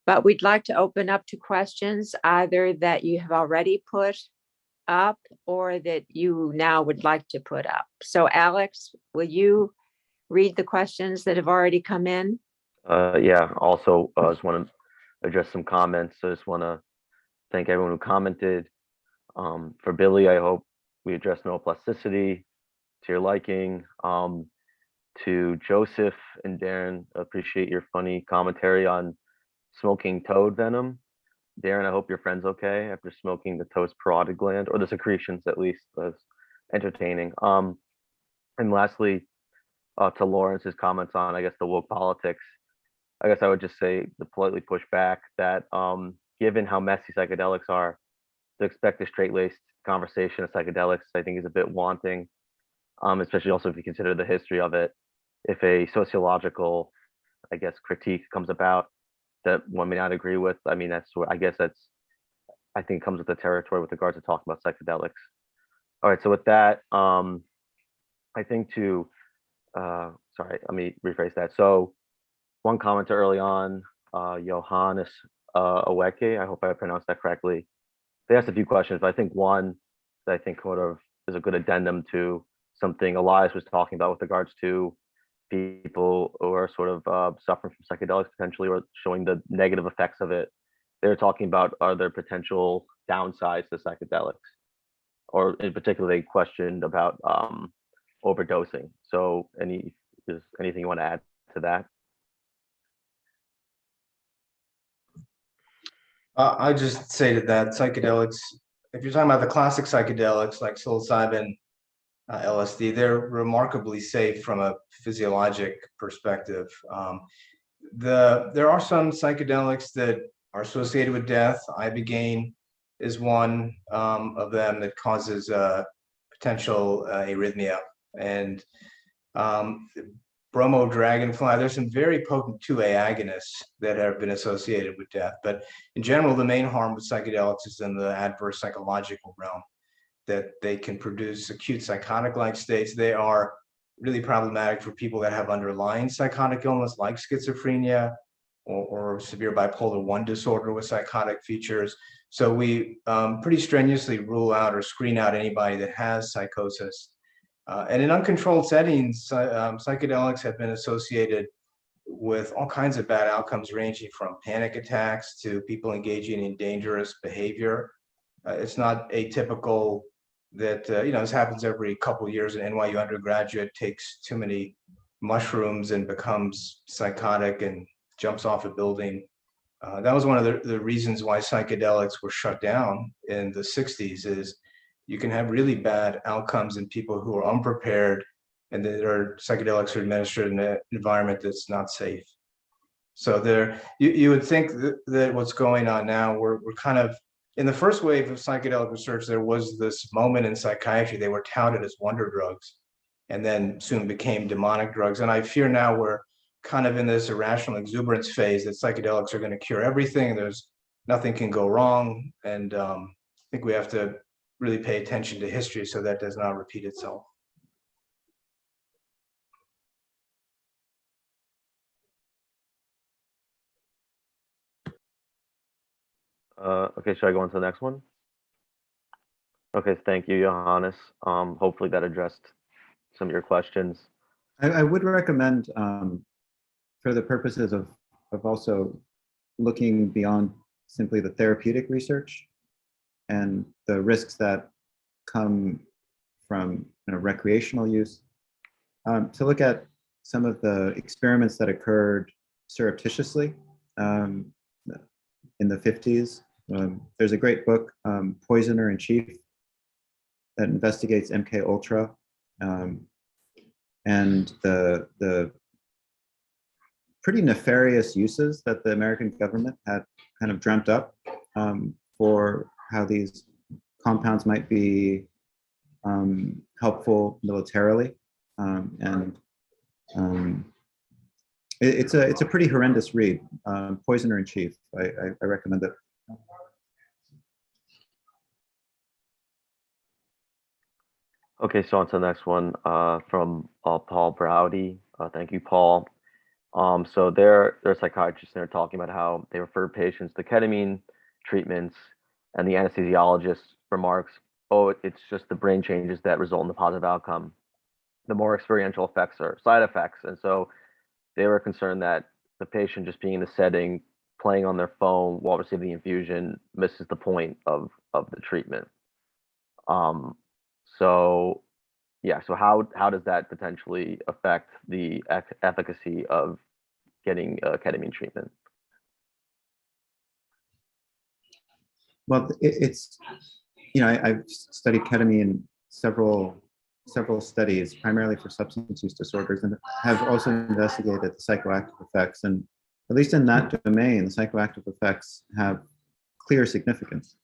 But we'd like to open up to questions either that you have already put up or that you now would like to put up. So Alex, will you read the questions that have already come in? Yeah, also, I just want to address some comments. So I just want to thank everyone who commented. For Billy, I hope we address neuroplasticity to your liking. To Joseph and Darren, appreciate your funny commentary on smoking toad venom. Darren, I hope your friend's okay after smoking the toad's parotid gland, or the secretions at least. That's entertaining. And lastly, to Lawrence's comments on, I guess, the woke politics. I guess I would just say to politely push back that given how messy psychedelics are, to expect a straight-laced conversation of psychedelics, I think is a bit wanting, especially also if you consider the history of it. If a sociological, I guess, critique comes about that one may not agree with, I mean, I think comes with the territory with regards to talking about psychedelics. All right, so with that, I think sorry, let me rephrase that. So one commenter early on, Johannes Oweke, I hope I pronounced that correctly. They asked a few questions, but I think one that I think sort of is a good addendum to something Elias was talking about with regards to people who are sort of suffering from psychedelics potentially, or showing the negative effects of it. They're talking about, are there potential downsides to psychedelics? Or in particular, they questioned about overdosing. So anything you want to add to that? I just say to that, psychedelics, if you're talking about the classic psychedelics like psilocybin, LSD, they're remarkably safe from a physiologic perspective. There are some psychedelics that are associated with death. Ibogaine is one of them that causes potential arrhythmia. And bromo dragonfly, there's some very potent 2A agonists that have been associated with death. But in general, the main harm with psychedelics is in the adverse psychological realm, that they can produce acute psychotic-like states. They are really problematic for people that have underlying psychotic illness like schizophrenia or severe bipolar 1 disorder with psychotic features. So we pretty strenuously rule out or screen out anybody that has psychosis. And in uncontrolled settings, psychedelics have been associated with all kinds of bad outcomes, ranging from panic attacks to people engaging in dangerous behavior. It's not atypical that, this happens every couple of years. An NYU undergraduate takes too many mushrooms and becomes psychotic and jumps off a building. That was one of the reasons why psychedelics were shut down in the 60s, is you can have really bad outcomes in people who are unprepared and their psychedelics are administered in an environment that's not safe. So you would think that what's going on now, we're kind of, in the first wave of psychedelic research, there was this moment in psychiatry, they were touted as wonder drugs and then soon became demonic drugs. And I fear now we're kind of in this irrational exuberance phase that psychedelics are going to cure everything. Nothing can go wrong. And I think we have to really pay attention to history so that does not repeat itself. Okay, should I go on to the next one? Okay, thank you, Johannes. Hopefully that addressed some of your questions. I would recommend, for the purposes of also looking beyond simply the therapeutic research and the risks that come from recreational use, to look at some of the experiments that occurred surreptitiously in the 50s. There's a great book, Poisoner in Chief, that investigates MK Ultra and the pretty nefarious uses that the American government had kind of dreamt up for how these compounds might be helpful militarily, it's a pretty horrendous read. Poisoner in Chief. I recommend it. Okay, so on to the next one from Paul Browdy. Thank you, Paul. So they're psychiatrists and they're talking about how they refer patients to ketamine treatments, and the anesthesiologist remarks, "Oh, it's just the brain changes that result in the positive outcome." the more experiential effects or side effects. And so they were concerned that the patient just being in the setting, playing on their phone while receiving the infusion misses the point of the treatment. So yeah, so how does that potentially affect the efficacy of getting ketamine treatment? Well, it's, I've studied ketamine in several studies, primarily for substance use disorders, and have also investigated the psychoactive effects. And at least in that domain, the psychoactive effects have clear significance.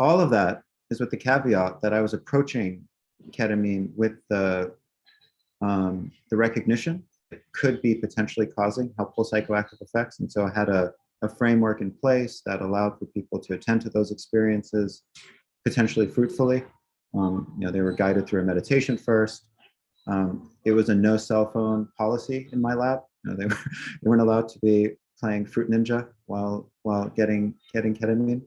All of that is with the caveat that I was approaching ketamine with the recognition it could be potentially causing helpful psychoactive effects. And so I had a framework in place that allowed for people to attend to those experiences potentially fruitfully. They were guided through a meditation first. It was a no cell phone policy in my lab. They weren't allowed to be playing Fruit Ninja while getting ketamine.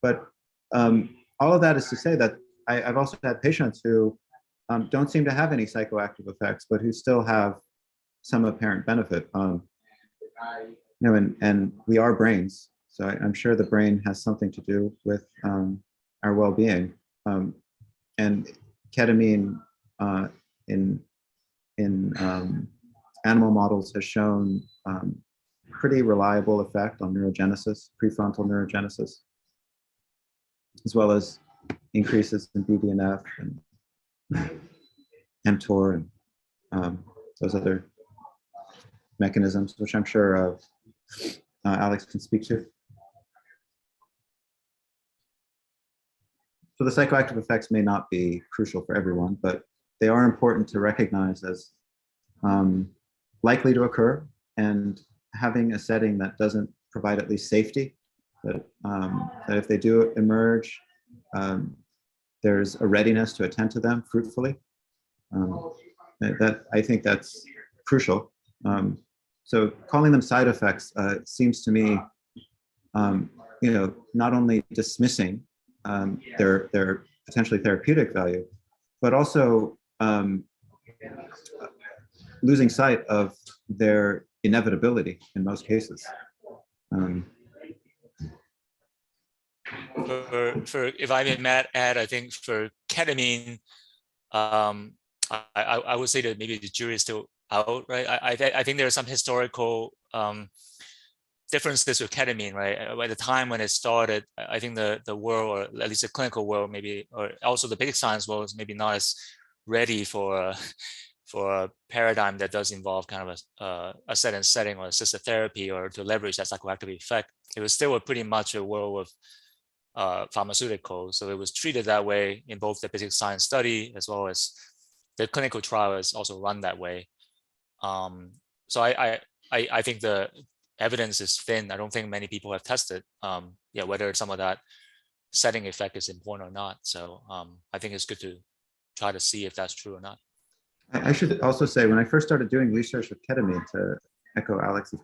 But all of that is to say that I've also had patients who don't seem to have any psychoactive effects, but who still have some apparent benefit. And we are brains, so I'm sure the brain has something to do with our well-being. And ketamine in animal models has shown pretty reliable effect on neurogenesis, prefrontal neurogenesis, as well as increases in BDNF and mTOR and those other mechanisms, which I'm sure Alex can speak to. So the psychoactive effects may not be crucial for everyone, but they are important to recognize as likely to occur, and having a setting that doesn't provide at least safety, that if they do emerge, there's a readiness to attend to them fruitfully. That I think that's crucial. So calling them side effects seems to me, not only dismissing their potentially therapeutic value, but also losing sight of their inevitability in most cases. For if I may add, I think for ketamine, I would say that maybe the jury is still out, right? I think there are some historical differences with ketamine, right? At the time when it started, I think the world, or at least the clinical world, maybe, or also the basic science world, is maybe not as ready for a paradigm that does involve kind of a certain setting or assisted therapy, or to leverage that psychoactive effect. It was still pretty much a world of pharmaceuticals. So it was treated that way in both the basic science study as well as the clinical trial is also run that way. So I think the evidence is thin. I don't think many people have tested whether some of that setting effect is important or not. So I think it's good to try to see if that's true or not. I should also say, when I first started doing research with ketamine, to echo Alex's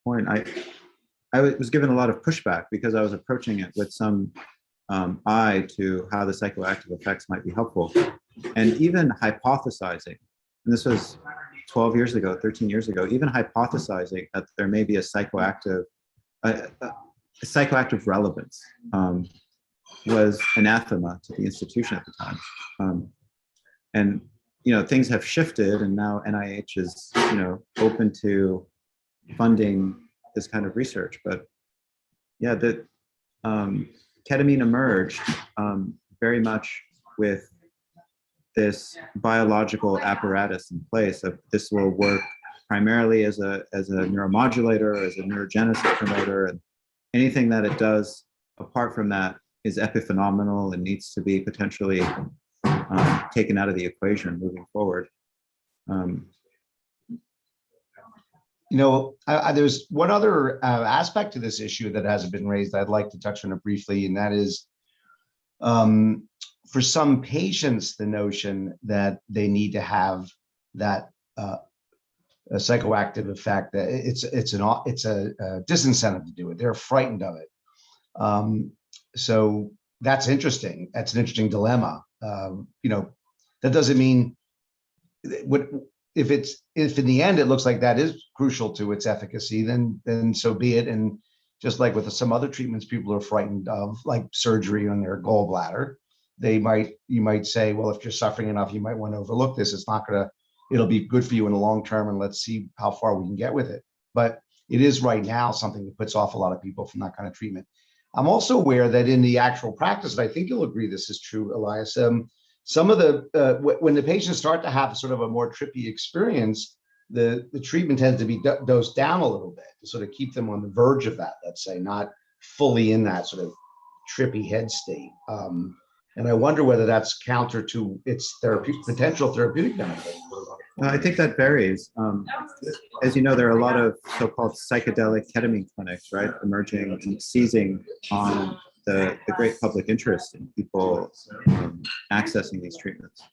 point, I was given a lot of pushback because I was approaching it with some eye to how the psychoactive effects might be helpful. And even hypothesizing, and this was 12 years ago, 13 years ago, even hypothesizing that there may be a psychoactive relevance was anathema to the institution at the time. And things have shifted, and now NIH is open to funding this kind of research. But yeah, ketamine emerged very much with this biological apparatus in place of this will work primarily as a neuromodulator, as a neurogenesis promoter, and anything that it does apart from that is epiphenomenal and needs to be potentially taken out of the equation moving forward. There's one other aspect to this issue that hasn't been raised. I'd like to touch on it briefly, and that is, for some patients, the notion that they need to have that a psychoactive effect, it's a disincentive to do it. They're frightened of it. So that's interesting. That's an interesting dilemma. That doesn't mean what if in the end it looks like that is crucial to its efficacy, then so be it. And just like with some other treatments people are frightened of, like surgery on their gallbladder, you might say, well, if you're suffering enough, you might want to overlook this. It'll be good for you in the long term, and let's see how far we can get with it. But it is right now something that puts off a lot of people from that kind of treatment. I'm also aware that in the actual practice, and I think you'll agree this is true, Elias, some of the, when the patients start to have sort of a more trippy experience, the treatment tends to be dosed down a little bit to sort of keep them on the verge of that, let's say, not fully in that sort of trippy head state. And I wonder whether that's counter to its potential therapeutic benefit. I think that varies. As you know, there are a lot of so-called psychedelic ketamine clinics, right, emerging and seizing on the great public interest in people accessing these treatments.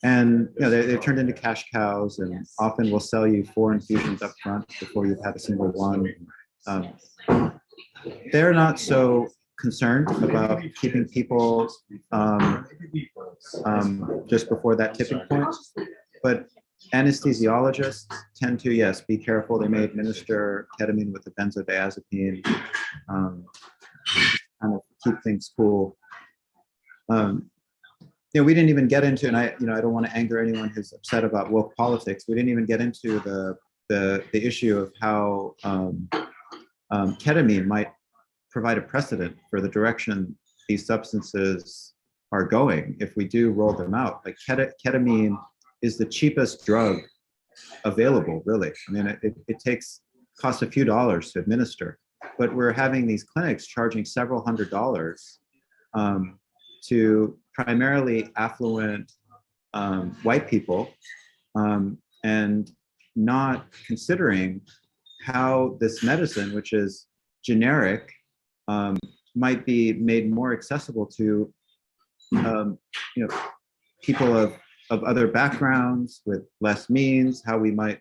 And they've turned into cash cows, and often will sell you 4 infusions up front before you've had a single one. They're not so concerned about keeping people just before that tipping point. But anesthesiologists tend to, yes, be careful. They may administer ketamine with a benzodiazepine, kind of keep things cool. We didn't even get into, and I don't want to anger anyone who's upset about woke politics. We didn't even get into the issue of how ketamine might provide a precedent for the direction these substances are going if we do roll them out. Like ketamine is the cheapest drug available, really. I mean, it costs a few dollars to administer, but we're having these clinics charging several $100s to primarily affluent white people, and not considering how this medicine, which is generic, might be made more accessible to people of other backgrounds with less means, how we might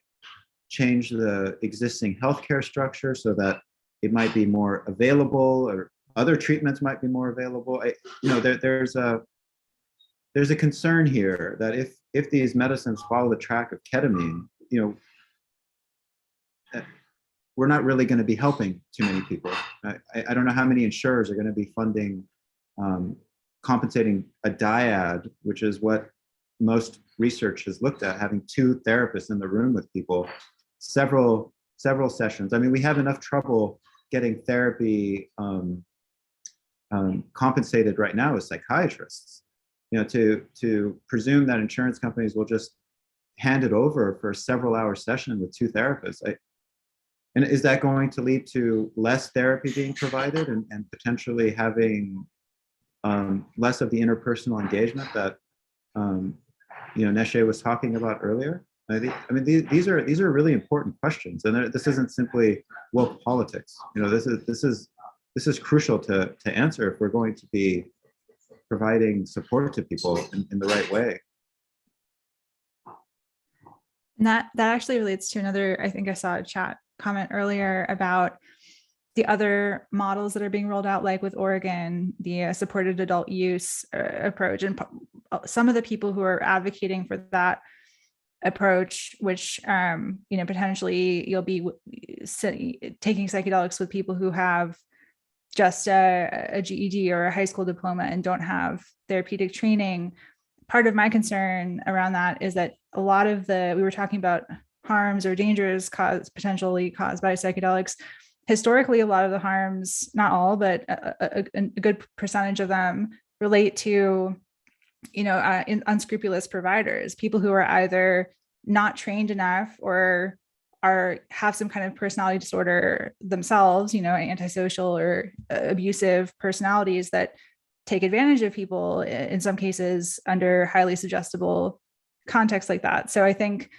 change the existing healthcare structure so that it might be more available, or other treatments might be more available. There's a concern here that if these medicines follow the track of ketamine, we're not really going to be helping too many people. I don't know how many insurers are going to be funding, compensating a dyad, which is what most research has looked at, having 2 therapists in the room with people, several sessions. I mean, we have enough trouble getting therapy compensated right now as psychiatrists. To presume that insurance companies will just hand it over for a several-hour session with 2 therapists. And is that going to lead to less therapy being provided and potentially having less of the interpersonal engagement that Neshe was talking about earlier? These are really important questions, and this isn't simply woke politics. This is crucial to answer if we're going to be providing support to people in the right way. And that actually relates to another, I think I saw a chat comment earlier about the other models that are being rolled out, like with Oregon, the supported adult use approach. And some of the people who are advocating for that approach, which, potentially you'll be taking psychedelics with people who have just a GED or a high school diploma and don't have therapeutic training. Part of my concern around that is that a lot of we were talking about harms or dangers potentially caused by psychedelics. Historically, a lot of the harms, not all, but a good percentage of them relate to, unscrupulous providers, people who are either not trained enough or have some kind of personality disorder themselves, antisocial or abusive personalities that take advantage of people, in some cases under highly suggestible contexts like that. So I think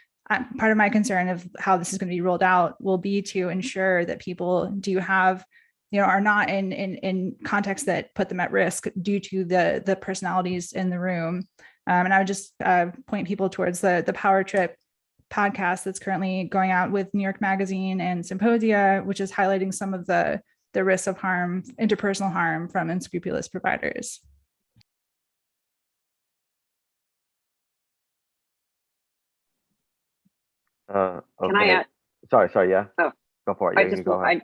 part of my concern of how this is going to be rolled out will be to ensure that people do have, are not in contexts that put them at risk due to the personalities in the room. And I would just point people towards the Power Trip podcast that's currently going out with New York Magazine and Symposia, which is highlighting some of the risks of harm, interpersonal harm from unscrupulous providers. Can I Okay. add? Sorry, yeah. Oh, Go for it. I Yeah, you just can go ahead.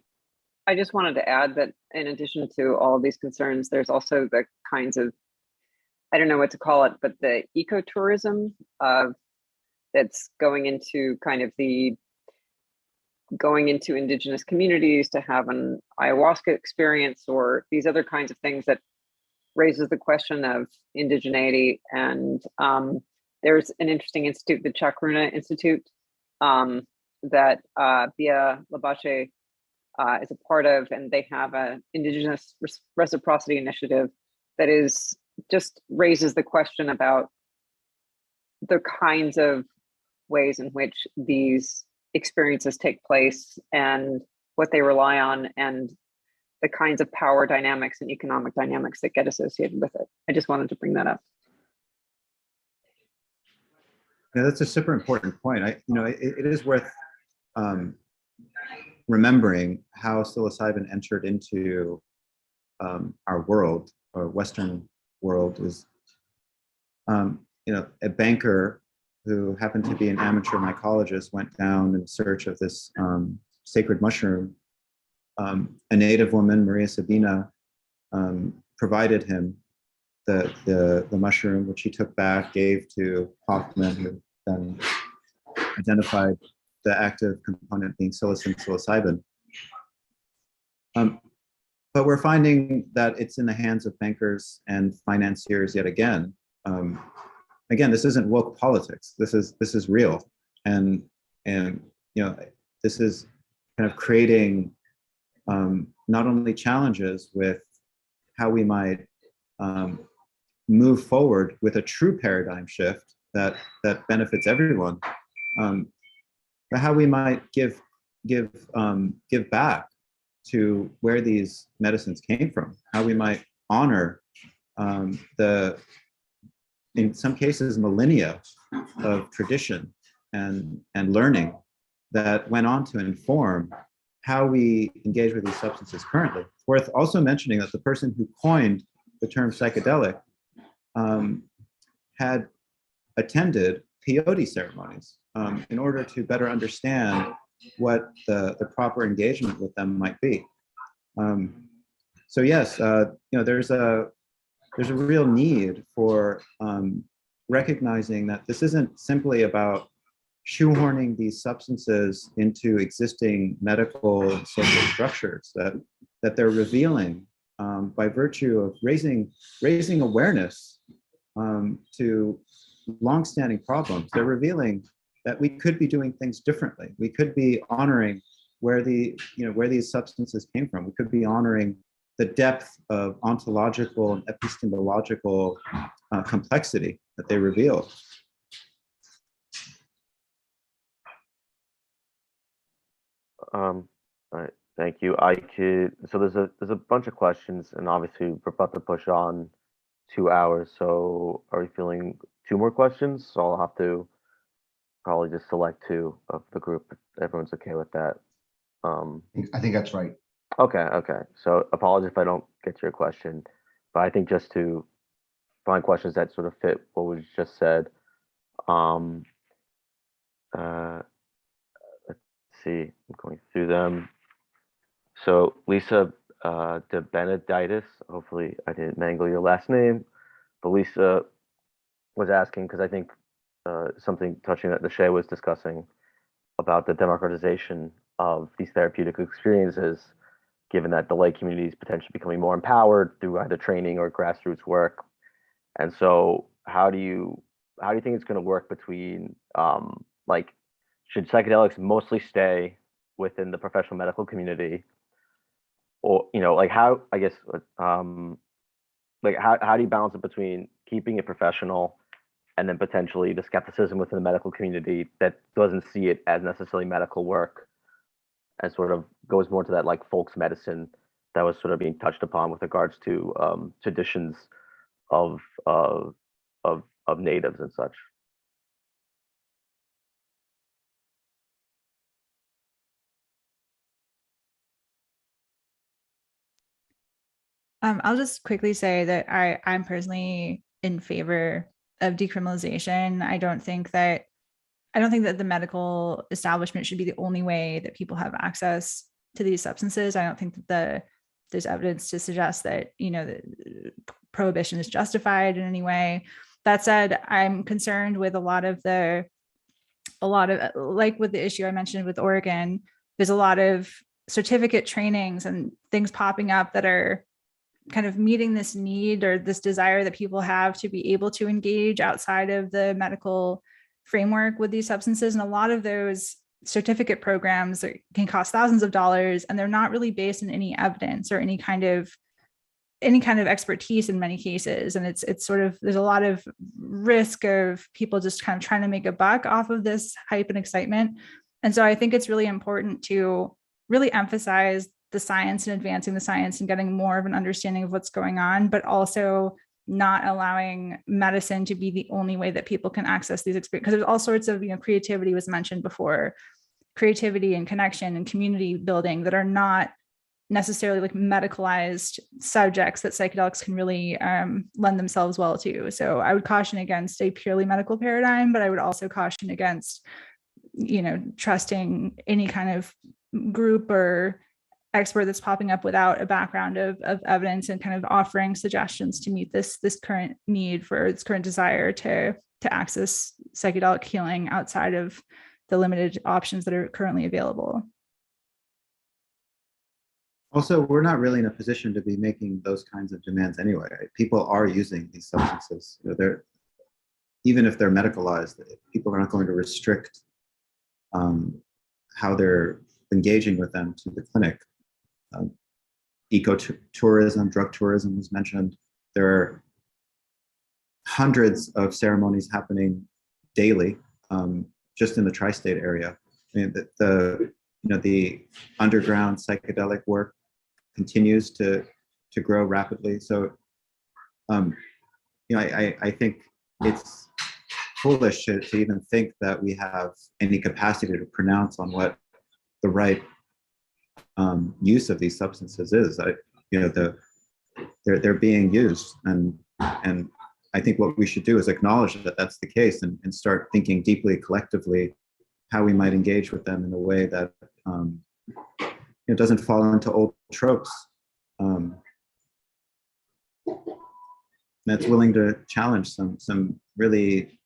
I just wanted to add that in addition to all of these concerns, there's also the kinds of, I don't know what to call it, but the ecotourism that's going into indigenous communities to have an ayahuasca experience or these other kinds of things that raises the question of indigeneity. And there's an interesting institute, the Chakruna Institute, that Bia Labache is a part of, and they have an indigenous reciprocity initiative that is just raises the question about the kinds of ways in which these experiences take place and what they rely on and the kinds of power dynamics and economic dynamics that get associated with it. I just wanted to bring that up. Yeah, that's a super important point. It is worth remembering how psilocybin entered into our world, or Western world, is a banker who happened to be an amateur mycologist went down in search of this sacred mushroom. A native woman, Maria Sabina, provided him the mushroom, which he took back, gave to Hoffman, who then identified the active component being psilocin, psilocybin. But we're finding that it's in the hands of bankers and financiers yet again. Again, this isn't woke politics. This is real, and this is kind of creating not only challenges with how we might move forward with a true paradigm shift that benefits everyone, but how we might give back to where these medicines came from, how we might honor in some cases, millennia of tradition and learning that went on to inform how we engage with these substances currently. It's worth also mentioning that the person who coined the term psychedelic had attended peyote ceremonies in order to better understand what the proper engagement with them might be. So yes, there's a real need for recognizing that this isn't simply about shoehorning these substances into existing medical and social structures, that they're revealing by virtue of raising awareness to longstanding problems. They're revealing that we could be doing things differently. We could be honoring where these substances came from. We could be honoring the depth of ontological and epistemological complexity that they reveal. All right, thank you. So there's a bunch of questions, and obviously we're about to push on 2 hours. So are we feeling 2 more questions? So I'll have to probably just select 2 of the group if everyone's okay with that. I think that's right. Okay. So apologies if I don't get to your question, but I think just to find questions that sort of fit what was just said. Let's see, I'm going through them. So Lisa de Beneditis, hopefully I didn't mangle your last name, but Lisa was asking, because I think something touching that Deshay was discussing about the democratization of these therapeutic experiences, given that the lay community is potentially becoming more empowered through either training or grassroots work. And so how do you think it's going to work between should psychedelics mostly stay within the professional medical community, or how do you balance it between keeping it professional and then potentially the skepticism within the medical community that doesn't see it as necessarily medical work and sort of goes more to that like folks medicine that was sort of being touched upon with regards to traditions of natives and such. I'll just quickly say that I'm personally in favor of decriminalization. I don't think that I don't think that the medical establishment should be the only way that people have access to these substances. I don't think that there's evidence to suggest that, that prohibition is justified in any way. That said, I'm concerned with a lot of like with the issue I mentioned with Oregon, there's a lot of certificate trainings and things popping up that are kind of meeting this need or this desire that people have to be able to engage outside of the medical framework with these substances. And a lot of those certificate programs can cost thousands of dollars, and they're not really based in any evidence or any kind of expertise in many cases. And it's sort of, there's a lot of risk of people just kind of trying to make a buck off of this hype and excitement. And so I think it's really important to really emphasize the science and advancing the science and getting more of an understanding of what's going on, but also not allowing medicine to be the only way that people can access these experiences. Because there's all sorts of, creativity was mentioned before, creativity and connection and community building that are not necessarily like medicalized subjects that psychedelics can really lend themselves well to. So I would caution against a purely medical paradigm, but I would also caution against, trusting any kind of group or expert that's popping up without a background of evidence and kind of offering suggestions to meet this current need for its current desire to access psychedelic healing outside of the limited options that are currently available. Also, we're not really in a position to be making those kinds of demands anyway. Right? People are using these substances. Even if they're medicalized, people are not going to restrict how they're engaging with them to the clinic. Ecotourism, drug tourism was mentioned. There are hundreds of ceremonies happening daily just in the tri-state area. I mean, the underground psychedelic work continues to grow rapidly. So, I think it's foolish to even think that we have any capacity to pronounce on what the right use of these substances is. They're being used, and I think what we should do is acknowledge that that's the case and start thinking deeply collectively how we might engage with them in a way that doesn't fall into old tropes. That's willing to challenge some really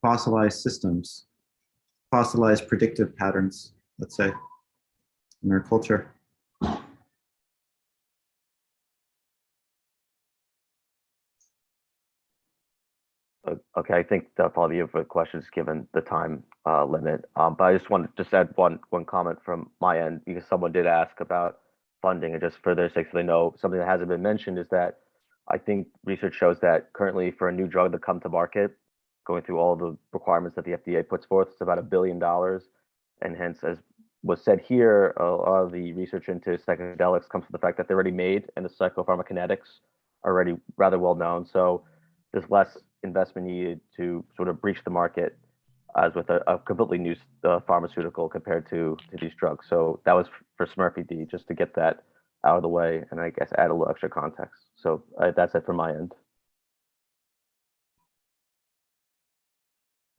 fossilized systems, fossilized predictive patterns, let's say, in our culture. Okay, I think that'll probably be it for questions given the time limit. But I just want to add one comment from my end, because someone did ask about funding, and just for their sake, so they know, something that hasn't been mentioned is that I think research shows that currently for a new drug to come to market, going through all the requirements that the FDA puts forth, it's about $1 billion. And hence, as was said here, a lot of the research into psychedelics comes from the fact that they're already made and the psychopharmacokinetics are already rather well known. So there's less investment needed to sort of breach the market as with a completely new pharmaceutical compared to these drugs. So that was for Smurfy D, just to get that out of the way, and I guess add a little extra context. So that's it from my end.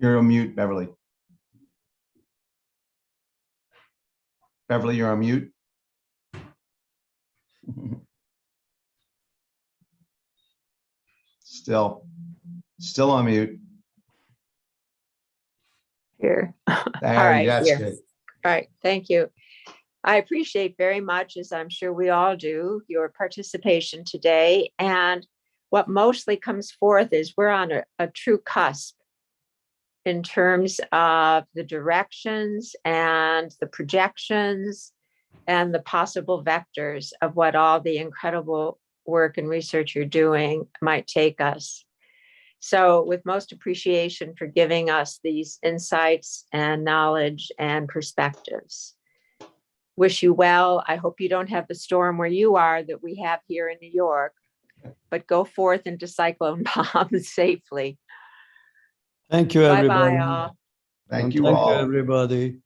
You're on mute, Beverly. Beverly, you're on mute. Still on mute. Here. All right, that's here. good. All right, thank you. I appreciate very much, as I'm sure we all do, your participation today. And what mostly comes forth is we're on a true cusp in terms of the directions and the projections and the possible vectors of what all the incredible work and research you're doing might take us. So with most appreciation for giving us these insights and knowledge and perspectives. Wish you well. I hope you don't have the storm where you are that we have here in New York, but go forth into cyclone bomb safely. Thank you, everybody. Bye-bye all. Thank you all. Thank you, everybody.